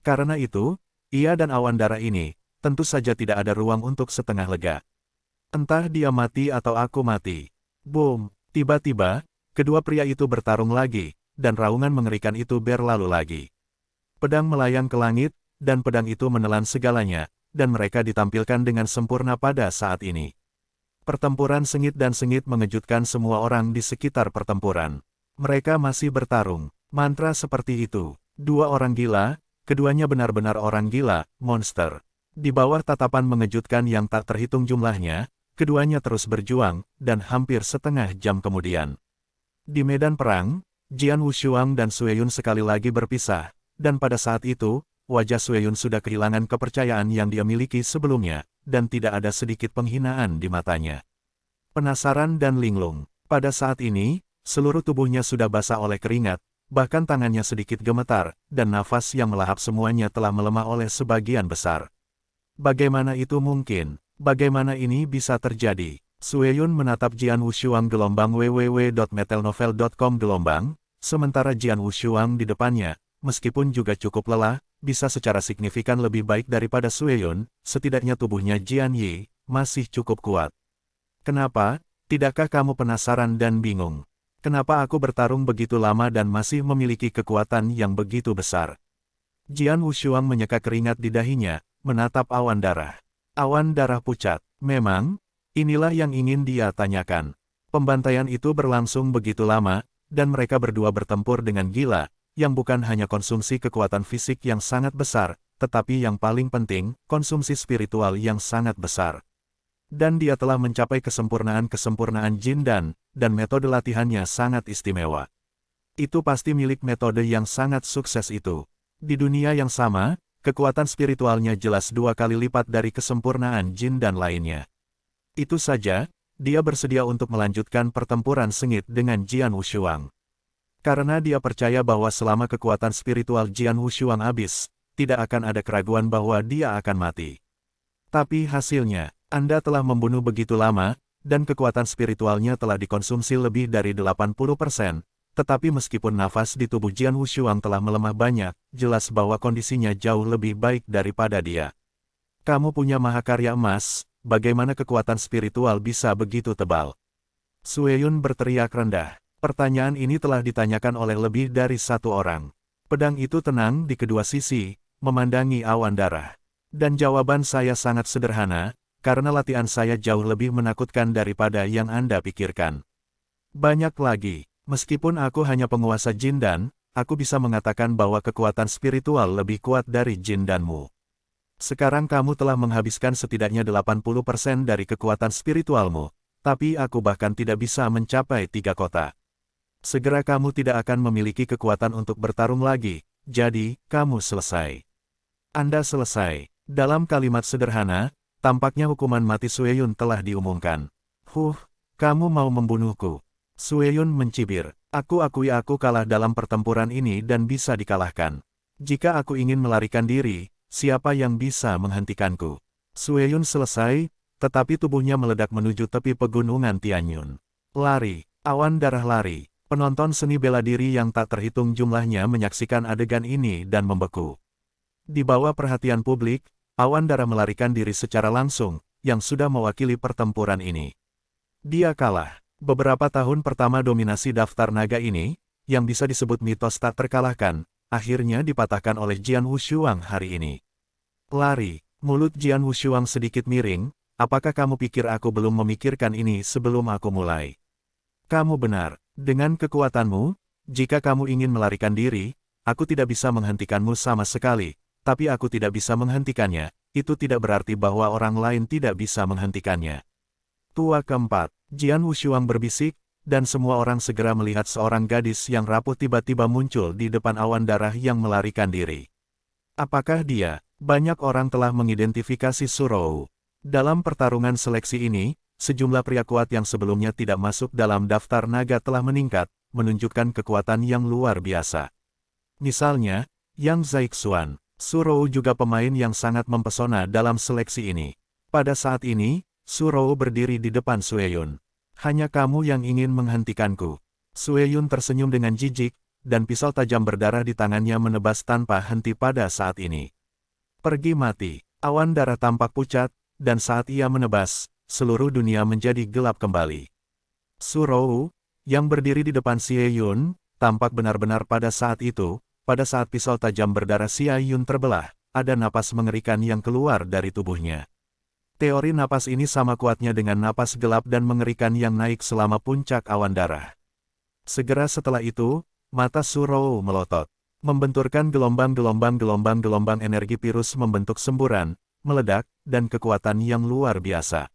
Karena itu, ia dan awan darah ini, tentu saja tidak ada ruang untuk setengah lega. Entah dia mati atau aku mati. Boom! Tiba-tiba, kedua pria itu bertarung lagi, dan raungan mengerikan itu berlalu lagi. Pedang melayang ke langit, dan pedang itu menelan segalanya, dan mereka ditampilkan dengan sempurna pada saat ini. Pertempuran sengit dan sengit mengejutkan semua orang di sekitar pertempuran. Mereka masih bertarung. Mantra seperti itu. Dua orang gila, keduanya benar-benar orang gila, monster. Di bawah tatapan mengejutkan yang tak terhitung jumlahnya, keduanya terus berjuang, dan hampir setengah jam kemudian. Di medan perang, Jian Wushuang dan Sue Yun sekali lagi berpisah, dan pada saat itu, wajah Sue Yun sudah kehilangan kepercayaan yang dia miliki sebelumnya, dan tidak ada sedikit penghinaan di matanya. Penasaran dan linglung. Pada saat ini, seluruh tubuhnya sudah basah oleh keringat, bahkan tangannya sedikit gemetar, dan nafas yang melahap semuanya telah melemah oleh sebagian besar. Bagaimana itu mungkin? Bagaimana ini bisa terjadi? Sue Yun menatap Jian Wushuang gelombang www.metalnovel.com gelombang, sementara Jian Wushuang di depannya, meskipun juga cukup lelah, bisa secara signifikan lebih baik daripada Sue Yun, setidaknya tubuhnya Jian Yi masih cukup kuat. Kenapa? Tidakkah kamu penasaran dan bingung? Kenapa aku bertarung begitu lama dan masih memiliki kekuatan yang begitu besar? Jian Wushuang menyeka keringat di dahinya, menatap awan darah. Awan darah pucat. Memang, inilah yang ingin dia tanyakan. Pembantaian itu berlangsung begitu lama, dan mereka berdua bertempur dengan gila, yang bukan hanya konsumsi kekuatan fisik yang sangat besar, tetapi yang paling penting, konsumsi spiritual yang sangat besar. Dan dia telah mencapai kesempurnaan Jin dan metode latihannya sangat istimewa. Itu pasti milik metode yang sangat sukses itu. Di dunia yang sama, kekuatan spiritualnya jelas 2 kali lipat dari kesempurnaan Jin dan lainnya. Itu saja, dia bersedia untuk melanjutkan pertempuran sengit dengan Jian Wushuang. Karena dia percaya bahwa selama kekuatan spiritual Jian Wushuang habis, tidak akan ada keraguan bahwa dia akan mati. Tapi hasilnya, Anda telah membunuh begitu lama, dan kekuatan spiritualnya telah dikonsumsi lebih dari 80%, tetapi meskipun nafas di tubuh Jian Wushuang telah melemah banyak, jelas bahwa kondisinya jauh lebih baik daripada dia. Kamu punya mahakarya emas, bagaimana kekuatan spiritual bisa begitu tebal? Sue Yun berteriak rendah. Pertanyaan ini telah ditanyakan oleh lebih dari satu orang. Pedang itu tenang di kedua sisi, memandangi awan darah. Dan jawaban saya sangat sederhana, karena latihan saya jauh lebih menakutkan daripada yang Anda pikirkan. Banyak lagi, meskipun aku hanya penguasa Jin dan, aku bisa mengatakan bahwa kekuatan spiritual lebih kuat dari Jin danmu. Sekarang kamu telah menghabiskan setidaknya 80% dari kekuatan spiritualmu, tapi aku bahkan tidak bisa mencapai 3 kota. Segera kamu tidak akan memiliki kekuatan untuk bertarung lagi, jadi, kamu selesai. Anda selesai. Dalam kalimat sederhana, tampaknya hukuman mati Sue Yun telah diumumkan. Kamu mau membunuhku? Sue Yun mencibir. Aku akui aku kalah dalam pertempuran ini dan bisa dikalahkan. Jika aku ingin melarikan diri, siapa yang bisa menghentikanku? Sue Yun selesai, tetapi tubuhnya meledak menuju tepi pegunungan Tianyun. Lari, awan darah lari. Penonton seni bela diri yang tak terhitung jumlahnya menyaksikan adegan ini dan membeku. Di bawah perhatian publik, awan darah melarikan diri secara langsung, yang sudah mewakili pertempuran ini. Dia kalah. Beberapa tahun pertama dominasi daftar naga ini, yang bisa disebut mitos tak terkalahkan, akhirnya dipatahkan oleh Jian Wushuang hari ini. Lari, mulut Jian Wushuang sedikit miring, apakah kamu pikir aku belum memikirkan ini sebelum aku mulai? Kamu benar, dengan kekuatanmu, jika kamu ingin melarikan diri, aku tidak bisa menghentikanmu sama sekali. Tapi aku tidak bisa menghentikannya, itu tidak berarti bahwa orang lain tidak bisa menghentikannya. Tua keempat, Jian Wushuang berbisik, dan semua orang segera melihat seorang gadis yang rapuh tiba-tiba muncul di depan awan darah yang melarikan diri. Apakah dia? Banyak orang telah mengidentifikasi Surou. Dalam pertarungan seleksi ini, sejumlah pria kuat yang sebelumnya tidak masuk dalam daftar naga telah meningkat, menunjukkan kekuatan yang luar biasa. Misalnya, Yang Zaixuan. Surou juga pemain yang sangat mempesona dalam seleksi ini. Pada saat ini, Surou berdiri di depan Sueyun. Hanya kamu yang ingin menghentikanku. Sueyun tersenyum dengan jijik, dan pisau tajam berdarah di tangannya menebas tanpa henti pada saat ini. Pergi mati. Awan darah tampak pucat, dan saat ia menebas, seluruh dunia menjadi gelap kembali. Surou, yang berdiri di depan Sueyun, tampak benar-benar pada saat itu. Pada saat pisau tajam berdarah Sueyun terbelah, ada napas mengerikan yang keluar dari tubuhnya. Teori napas ini sama kuatnya dengan napas gelap dan mengerikan yang naik selama puncak awan darah. Segera setelah itu, mata Surou melotot. Membenturkan gelombang energi virus membentuk semburan, meledak, dan kekuatan yang luar biasa.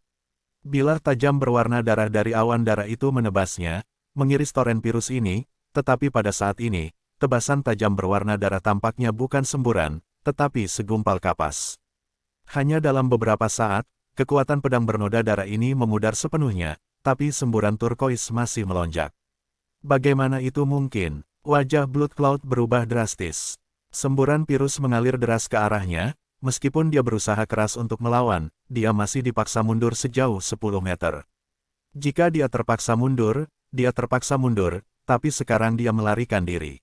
Bilah tajam berwarna darah dari awan darah itu menebasnya, mengiris toren virus ini, tetapi pada saat ini, tebasan tajam berwarna darah tampaknya bukan semburan, tetapi segumpal kapas. Hanya dalam beberapa saat, kekuatan pedang bernoda darah ini memudar sepenuhnya, tapi semburan turkois masih melonjak. Bagaimana itu mungkin? Wajah Blood Cloud berubah drastis. Semburan virus mengalir deras ke arahnya, meskipun dia berusaha keras untuk melawan, dia masih dipaksa mundur sejauh 10 meter. Jika dia terpaksa mundur, tapi sekarang dia melarikan diri.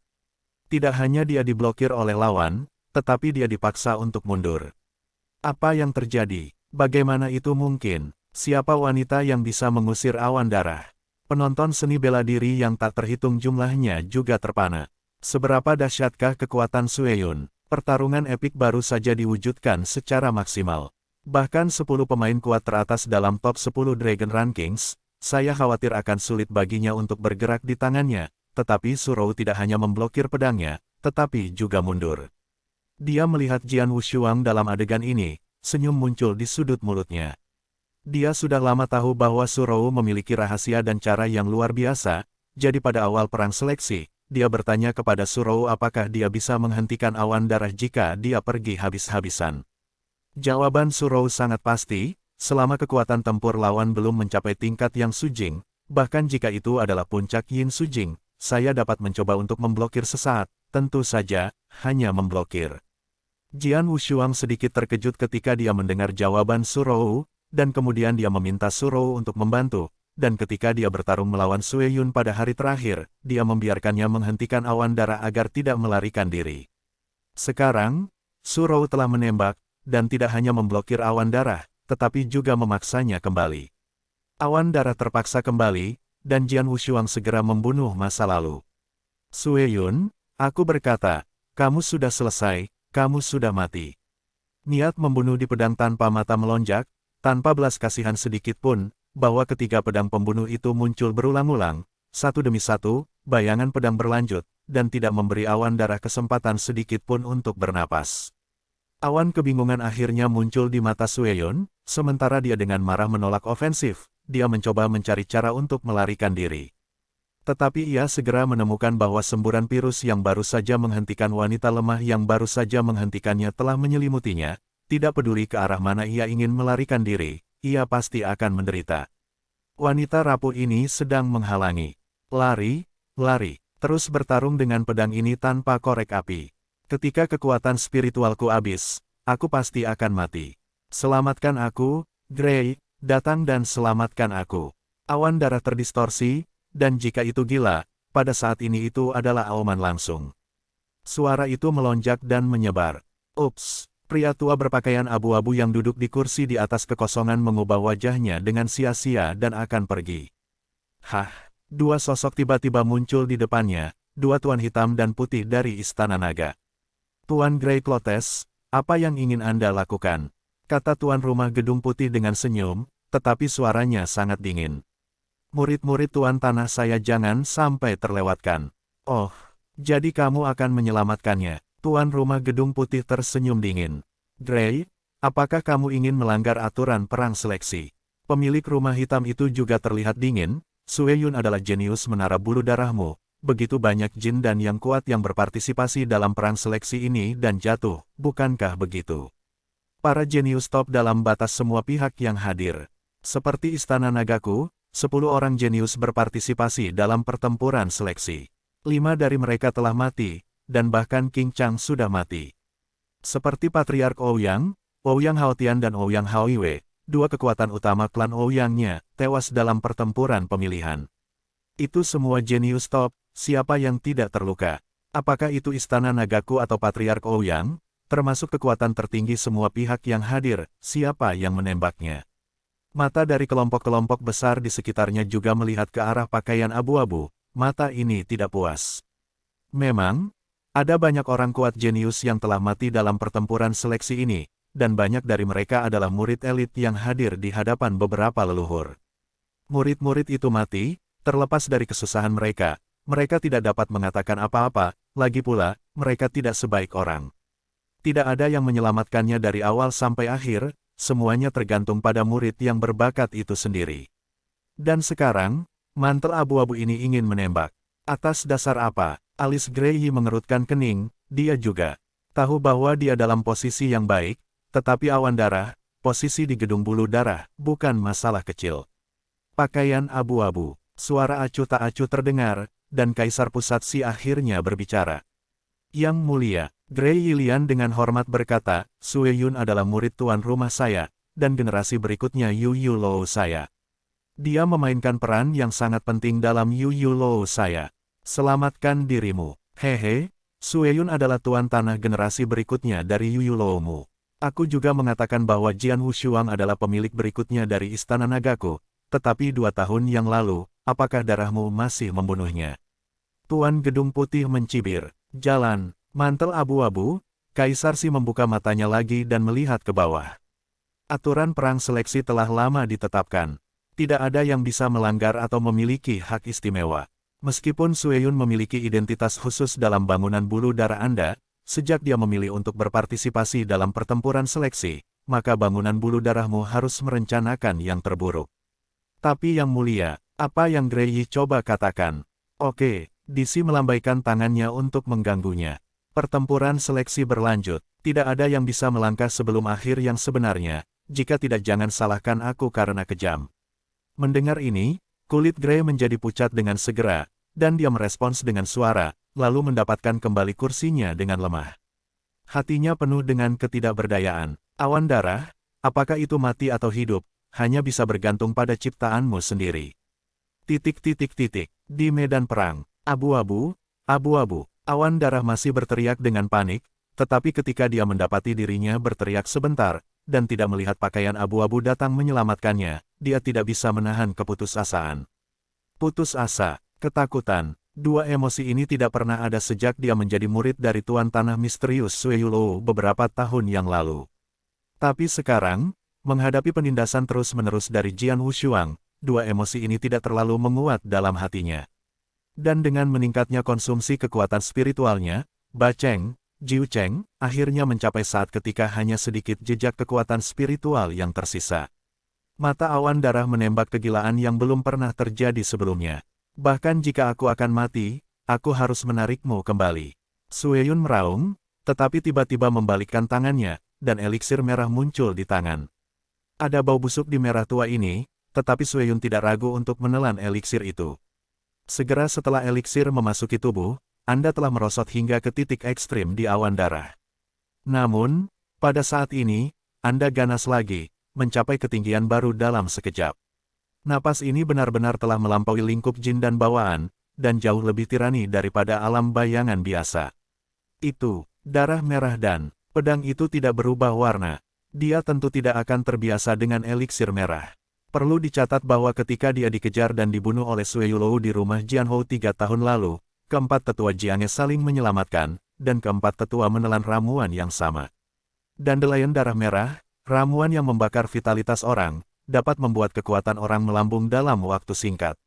Tidak hanya dia diblokir oleh lawan, tetapi dia dipaksa untuk mundur. Apa yang terjadi? Bagaimana itu mungkin? Siapa wanita yang bisa mengusir awan darah? Penonton seni bela diri yang tak terhitung jumlahnya juga terpana. Seberapa dahsyatkah kekuatan Sueyun? Pertarungan epik baru saja diwujudkan secara maksimal. Bahkan 10 pemain kuat teratas dalam top 10 Dragon Rankings, saya khawatir akan sulit baginya untuk bergerak di tangannya. Tetapi Surou tidak hanya memblokir pedangnya, tetapi juga mundur. Dia melihat Jian Wushuang dalam adegan ini, senyum muncul di sudut mulutnya. Dia sudah lama tahu bahwa Surou memiliki rahasia dan cara yang luar biasa, jadi pada awal perang seleksi, dia bertanya kepada Surou apakah dia bisa menghentikan awan darah jika dia pergi habis-habisan. Jawaban Surou sangat pasti, selama kekuatan tempur lawan belum mencapai tingkat yang Sujing, bahkan jika itu adalah puncak Yin Sujing, saya dapat mencoba untuk memblokir sesaat, tentu saja, hanya memblokir. Jian Wushuang sedikit terkejut ketika dia mendengar jawaban Surou, dan kemudian dia meminta Surou untuk membantu, dan ketika dia bertarung melawan Sueyun pada hari terakhir, dia membiarkannya menghentikan awan darah agar tidak melarikan diri. Sekarang, Surou telah menembak, dan tidak hanya memblokir awan darah, tetapi juga memaksanya kembali. Awan darah terpaksa kembali, dan Jian Wushuang segera membunuh masa lalu. Sueyun, aku berkata, kamu sudah selesai, kamu sudah mati. Niat membunuh di pedang tanpa mata melonjak, tanpa belas kasihan sedikit pun, bahwa ketiga pedang pembunuh itu muncul berulang-ulang, satu demi satu, bayangan pedang berlanjut, dan tidak memberi awan darah kesempatan sedikit pun untuk bernapas. Awan kebingungan akhirnya muncul di mata Sueyun, sementara dia dengan marah menolak ofensif. Dia mencoba mencari cara untuk melarikan diri. Tetapi ia segera menemukan bahwa semburan virus yang baru saja menghentikan wanita lemah yang baru saja menghentikannya telah menyelimutinya, tidak peduli ke arah mana ia ingin melarikan diri, ia pasti akan menderita. Wanita rapuh ini sedang menghalangi. Lari, lari, terus bertarung dengan pedang ini tanpa korek api. Ketika kekuatan spiritualku habis, aku pasti akan mati. Selamatkan aku, Grey. Datang dan selamatkan aku. Awan darah terdistorsi, dan jika itu gila, pada saat ini itu adalah auman langsung. Suara itu melonjak dan menyebar. Ups, pria tua berpakaian abu-abu yang duduk di kursi di atas kekosongan mengubah wajahnya dengan sia-sia dan akan pergi. Hah, dua sosok tiba-tiba muncul di depannya, dua tuan hitam dan putih dari Istana Naga. Tuan Grey Clotes, apa yang ingin Anda lakukan? Kata tuan rumah gedung putih dengan senyum, tetapi suaranya sangat dingin. Murid-murid tuan tanah saya jangan sampai terlewatkan. Oh, jadi kamu akan menyelamatkannya. Tuan rumah gedung putih tersenyum dingin. Grey, apakah kamu ingin melanggar aturan perang seleksi? Pemilik rumah hitam itu juga terlihat dingin, Sueyun adalah jenius menara bulu darahmu. Begitu banyak jin dan yang kuat yang berpartisipasi dalam perang seleksi ini dan jatuh, bukankah begitu? Para jenius top dalam batas semua pihak yang hadir. Seperti Istana Nagaku, 10 orang jenius berpartisipasi dalam pertempuran seleksi. 5 dari mereka telah mati, dan bahkan King Chang sudah mati. Seperti Patriark Ouyang, Ouyang Haotian dan Ouyang Haoiwe, 2 kekuatan utama klan Ouyangnya, tewas dalam pertempuran pemilihan. Itu semua jenius top. Siapa yang tidak terluka? Apakah itu Istana Nagaku atau Patriark Ouyang? Termasuk kekuatan tertinggi semua pihak yang hadir, siapa yang menembaknya? Mata dari kelompok-kelompok besar di sekitarnya juga melihat ke arah pakaian abu-abu, mata ini tidak puas. Memang, ada banyak orang kuat jenius yang telah mati dalam pertempuran seleksi ini, dan banyak dari mereka adalah murid elit yang hadir di hadapan beberapa leluhur. Murid-murid itu mati, terlepas dari kesusahan mereka. Mereka tidak dapat mengatakan apa-apa, lagi pula, mereka tidak sebaik orang. Tidak ada yang menyelamatkannya dari awal sampai akhir, semuanya tergantung pada murid yang berbakat itu sendiri. Dan sekarang, mantel abu-abu ini ingin menembak. Atas dasar apa? Alis Greyyi mengerutkan kening, dia juga tahu bahwa dia dalam posisi yang baik, tetapi awan darah, posisi di gedung bulu darah, bukan masalah kecil. Pakaian abu-abu, suara acuh tak acuh terdengar, dan Kaisar Pusat Si akhirnya berbicara. Yang mulia, Greyyi Lian dengan hormat berkata, Sueyun adalah murid tuan rumah saya, dan generasi berikutnya Yu Yulou saya. Dia memainkan peran yang sangat penting dalam Yu Yulou saya. Selamatkan dirimu. Hehe, Sueyun adalah tuan tanah generasi berikutnya dari Yu Yuloumu. Aku juga mengatakan bahwa Jian Wushuang adalah pemilik berikutnya dari Istana Nagaku, tetapi 2 tahun yang lalu, apakah darahmu masih membunuhnya? Tuan Gedung Putih mencibir. Jalan, mantel abu-abu, Kaisar Si membuka matanya lagi dan melihat ke bawah. Aturan perang seleksi telah lama ditetapkan. Tidak ada yang bisa melanggar atau memiliki hak istimewa. Meskipun Sueyun memiliki identitas khusus dalam bangunan bulu darah Anda, sejak dia memilih untuk berpartisipasi dalam pertempuran seleksi, maka bangunan bulu darahmu harus merencanakan yang terburuk. Tapi yang mulia, apa yang Greyyi coba katakan? Oke. DC melambaikan tangannya untuk mengganggunya. Pertempuran seleksi berlanjut. Tidak ada yang bisa melangkah sebelum akhir yang sebenarnya. Jika tidak, jangan salahkan aku karena kejam. Mendengar ini, kulit Grey menjadi pucat dengan segera, dan dia merespons dengan suara, lalu mendapatkan kembali kursinya dengan lemah. Hatinya penuh dengan ketidakberdayaan. Awan darah, apakah itu mati atau hidup, hanya bisa bergantung pada ciptaanmu sendiri. Di medan perang. Abu-abu, abu-abu, awan darah masih berteriak dengan panik, tetapi ketika dia mendapati dirinya berteriak sebentar, dan tidak melihat pakaian abu-abu datang menyelamatkannya, dia tidak bisa menahan keputusasaan. Putus asa, ketakutan, 2 emosi ini tidak pernah ada sejak dia menjadi murid dari Tuan Tanah Misterius Sueyulou beberapa tahun yang lalu. Tapi sekarang, menghadapi penindasan terus-menerus dari Jian Wushuang, 2 emosi ini tidak terlalu menguat dalam hatinya. Dan dengan meningkatnya konsumsi kekuatan spiritualnya, Ba Cheng, Jiu Cheng, akhirnya mencapai saat ketika hanya sedikit jejak kekuatan spiritual yang tersisa. Mata awan darah menembak kegilaan yang belum pernah terjadi sebelumnya. Bahkan jika aku akan mati, aku harus menarikmu kembali. Sueyun meraung, tetapi tiba-tiba membalikkan tangannya, dan eliksir merah muncul di tangan. Ada bau busuk di merah tua ini, tetapi Sueyun tidak ragu untuk menelan eliksir itu. Segera setelah eliksir memasuki tubuh, Anda telah merosot hingga ke titik ekstrim di awan darah. Namun, pada saat ini, Anda ganas lagi, mencapai ketinggian baru dalam sekejap. Napas ini benar-benar telah melampaui lingkup jin dan bawaan, dan jauh lebih tirani daripada alam bayangan biasa. Itu, darah merah dan pedang itu tidak berubah warna. Dia tentu tidak akan terbiasa dengan eliksir merah. Perlu dicatat bahwa ketika dia dikejar dan dibunuh oleh Sueyulou di rumah Jianhou 3 tahun lalu, keempat tetua Jiangnya saling menyelamatkan, dan keempat tetua menelan ramuan yang sama. Dandelion darah merah, ramuan yang membakar vitalitas orang, dapat membuat kekuatan orang melambung dalam waktu singkat.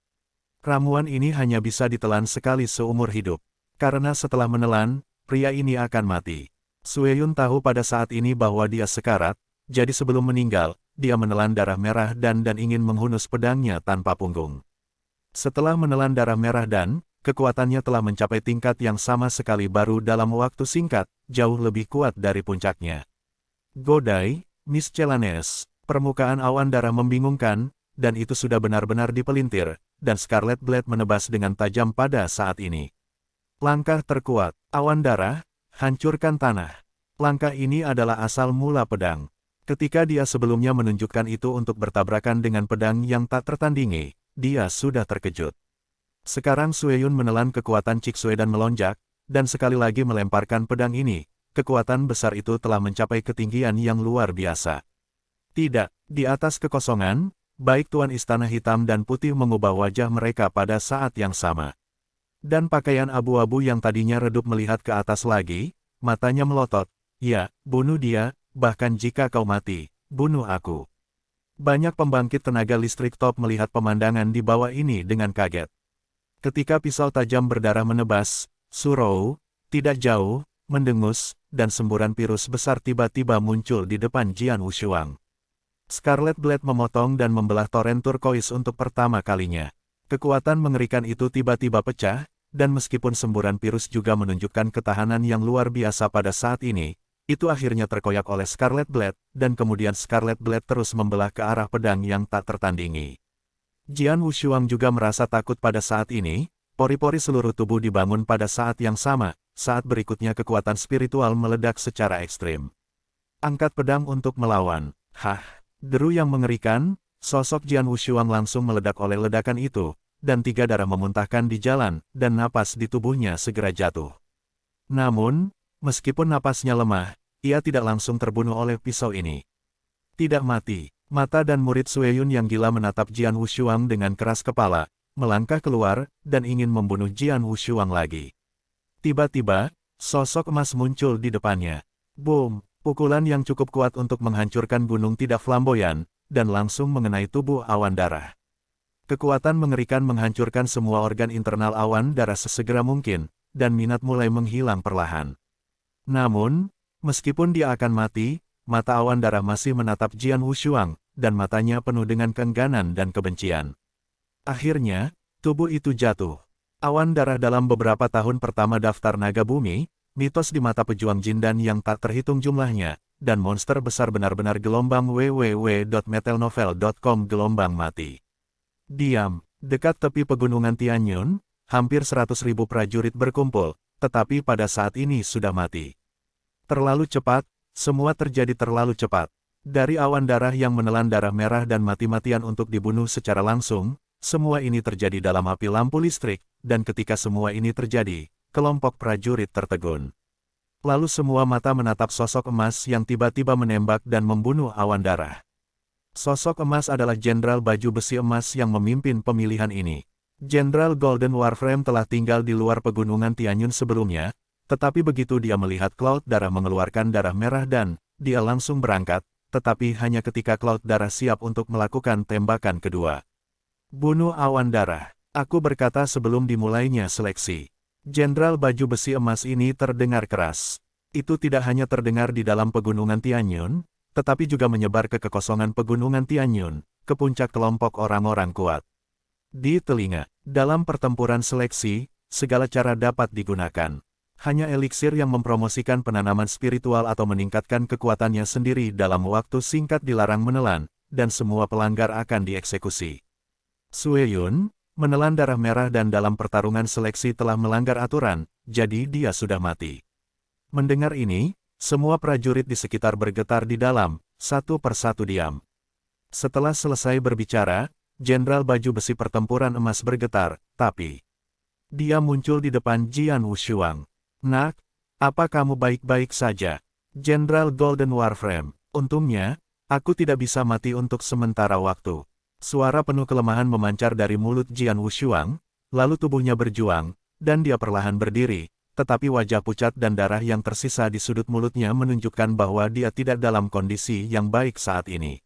Ramuan ini hanya bisa ditelan sekali seumur hidup, karena setelah menelan, pria ini akan mati. Sueyun tahu pada saat ini bahwa dia sekarat, jadi sebelum meninggal, dia menelan darah merah dan ingin menghunus pedangnya tanpa punggung. Setelah menelan darah merah dan, kekuatannya telah mencapai tingkat yang sama sekali baru dalam waktu singkat, jauh lebih kuat dari puncaknya. Godai, miscellaneous, permukaan awan darah membingungkan, dan itu sudah benar-benar dipelintir, dan Scarlet Blade menebas dengan tajam pada saat ini. Langkah terkuat, awan darah, hancurkan tanah. Langkah ini adalah asal mula pedang. Ketika dia sebelumnya menunjukkan itu untuk bertabrakan dengan pedang yang tak tertandingi, dia sudah terkejut. Sekarang Sueyun menelan kekuatan Cixue dan melonjak, dan sekali lagi melemparkan pedang ini. Kekuatan besar itu telah mencapai ketinggian yang luar biasa. Tidak, di atas kekosongan, baik Tuan Istana Hitam dan Putih mengubah wajah mereka pada saat yang sama. Dan pakaian abu-abu yang tadinya redup melihat ke atas lagi, matanya melotot. Ya, bunuh dia, bahkan jika kau mati, bunuh aku. Banyak pembangkit tenaga listrik top melihat pemandangan di bawah ini dengan kaget. Ketika pisau tajam berdarah menebas, Surou, tidak jauh, mendengus, dan semburan virus besar tiba-tiba muncul di depan Jian Wushuang. Scarlet Blade memotong dan membelah toren turkois untuk pertama kalinya. Kekuatan mengerikan itu tiba-tiba pecah, dan meskipun semburan virus juga menunjukkan ketahanan yang luar biasa pada saat ini, itu akhirnya terkoyak oleh Scarlet Blade, dan kemudian Scarlet Blade terus membelah ke arah pedang yang tak tertandingi. Jian Wushuang juga merasa takut pada saat ini, pori-pori seluruh tubuh dibangun pada saat yang sama, saat berikutnya kekuatan spiritual meledak secara ekstrim. Angkat pedang untuk melawan. Hah, deru yang mengerikan, sosok Jian Wushuang langsung meledak oleh ledakan itu, dan 3 darah memuntahkan di jalan, dan napas di tubuhnya segera jatuh. Namun, meskipun napasnya lemah, ia tidak langsung terbunuh oleh pisau ini. Tidak mati. Mata dan murid Sueyun yang gila menatap Jian Wushuang dengan keras kepala, melangkah keluar, dan ingin membunuh Jian Wushuang lagi. Tiba-tiba, sosok emas muncul di depannya. Boom! Pukulan yang cukup kuat untuk menghancurkan gunung tidak flamboyan, dan langsung mengenai tubuh awan darah. Kekuatan mengerikan menghancurkan semua organ internal awan darah sesegera mungkin, dan minat mulai menghilang perlahan. Namun, meskipun dia akan mati, mata awan darah masih menatap Jian Wushuang, dan matanya penuh dengan keengganan dan kebencian. Akhirnya, tubuh itu jatuh. Awan darah dalam beberapa tahun pertama daftar naga bumi, mitos di mata pejuang Jindan yang tak terhitung jumlahnya, dan monster besar benar-benar gelombang www.metalnovel.com gelombang mati. Diam, dekat tepi pegunungan Tianyun, hampir 100.000 prajurit berkumpul, tetapi pada saat ini sudah mati. Terlalu cepat. Semua terjadi terlalu cepat. Dari awan darah yang menelan darah merah dan mati-matian untuk dibunuh secara langsung, semua ini terjadi dalam api lampu listrik, dan ketika semua ini terjadi, kelompok prajurit tertegun. Lalu semua mata menatap sosok emas yang tiba-tiba menembak dan membunuh awan darah. Sosok emas adalah Jenderal Baju Besi Emas yang memimpin pemilihan ini. Jenderal Golden Warframe telah tinggal di luar pegunungan Tianyun sebelumnya, tetapi begitu dia melihat Cloud Darah mengeluarkan darah merah dan, dia langsung berangkat, tetapi hanya ketika Cloud Darah siap untuk melakukan tembakan kedua. Bunuh awan darah, aku berkata sebelum dimulainya seleksi. Jenderal Baju Besi Emas ini terdengar keras. Itu tidak hanya terdengar di dalam pegunungan Tianyun, tetapi juga menyebar ke kekosongan pegunungan Tianyun, ke puncak kelompok orang-orang kuat. Di telinga, dalam pertempuran seleksi, segala cara dapat digunakan. Hanya eliksir yang mempromosikan penanaman spiritual atau meningkatkan kekuatannya sendiri dalam waktu singkat dilarang menelan, dan semua pelanggar akan dieksekusi. Sueyun, menelan darah merah dan dalam pertarungan seleksi telah melanggar aturan, jadi dia sudah mati. Mendengar ini, semua prajurit di sekitar bergetar di dalam, satu persatu diam. Setelah selesai berbicara, Jenderal Baju Besi Pertempuran Emas bergetar, tapi dia muncul di depan Jian Wushuang. Nak, apa kamu baik-baik saja? Jenderal Golden Warframe, untungnya, aku tidak bisa mati untuk sementara waktu. Suara penuh kelemahan memancar dari mulut Jian Wushuang, lalu tubuhnya berjuang, dan dia perlahan berdiri, tetapi wajah pucat dan darah yang tersisa di sudut mulutnya menunjukkan bahwa dia tidak dalam kondisi yang baik saat ini.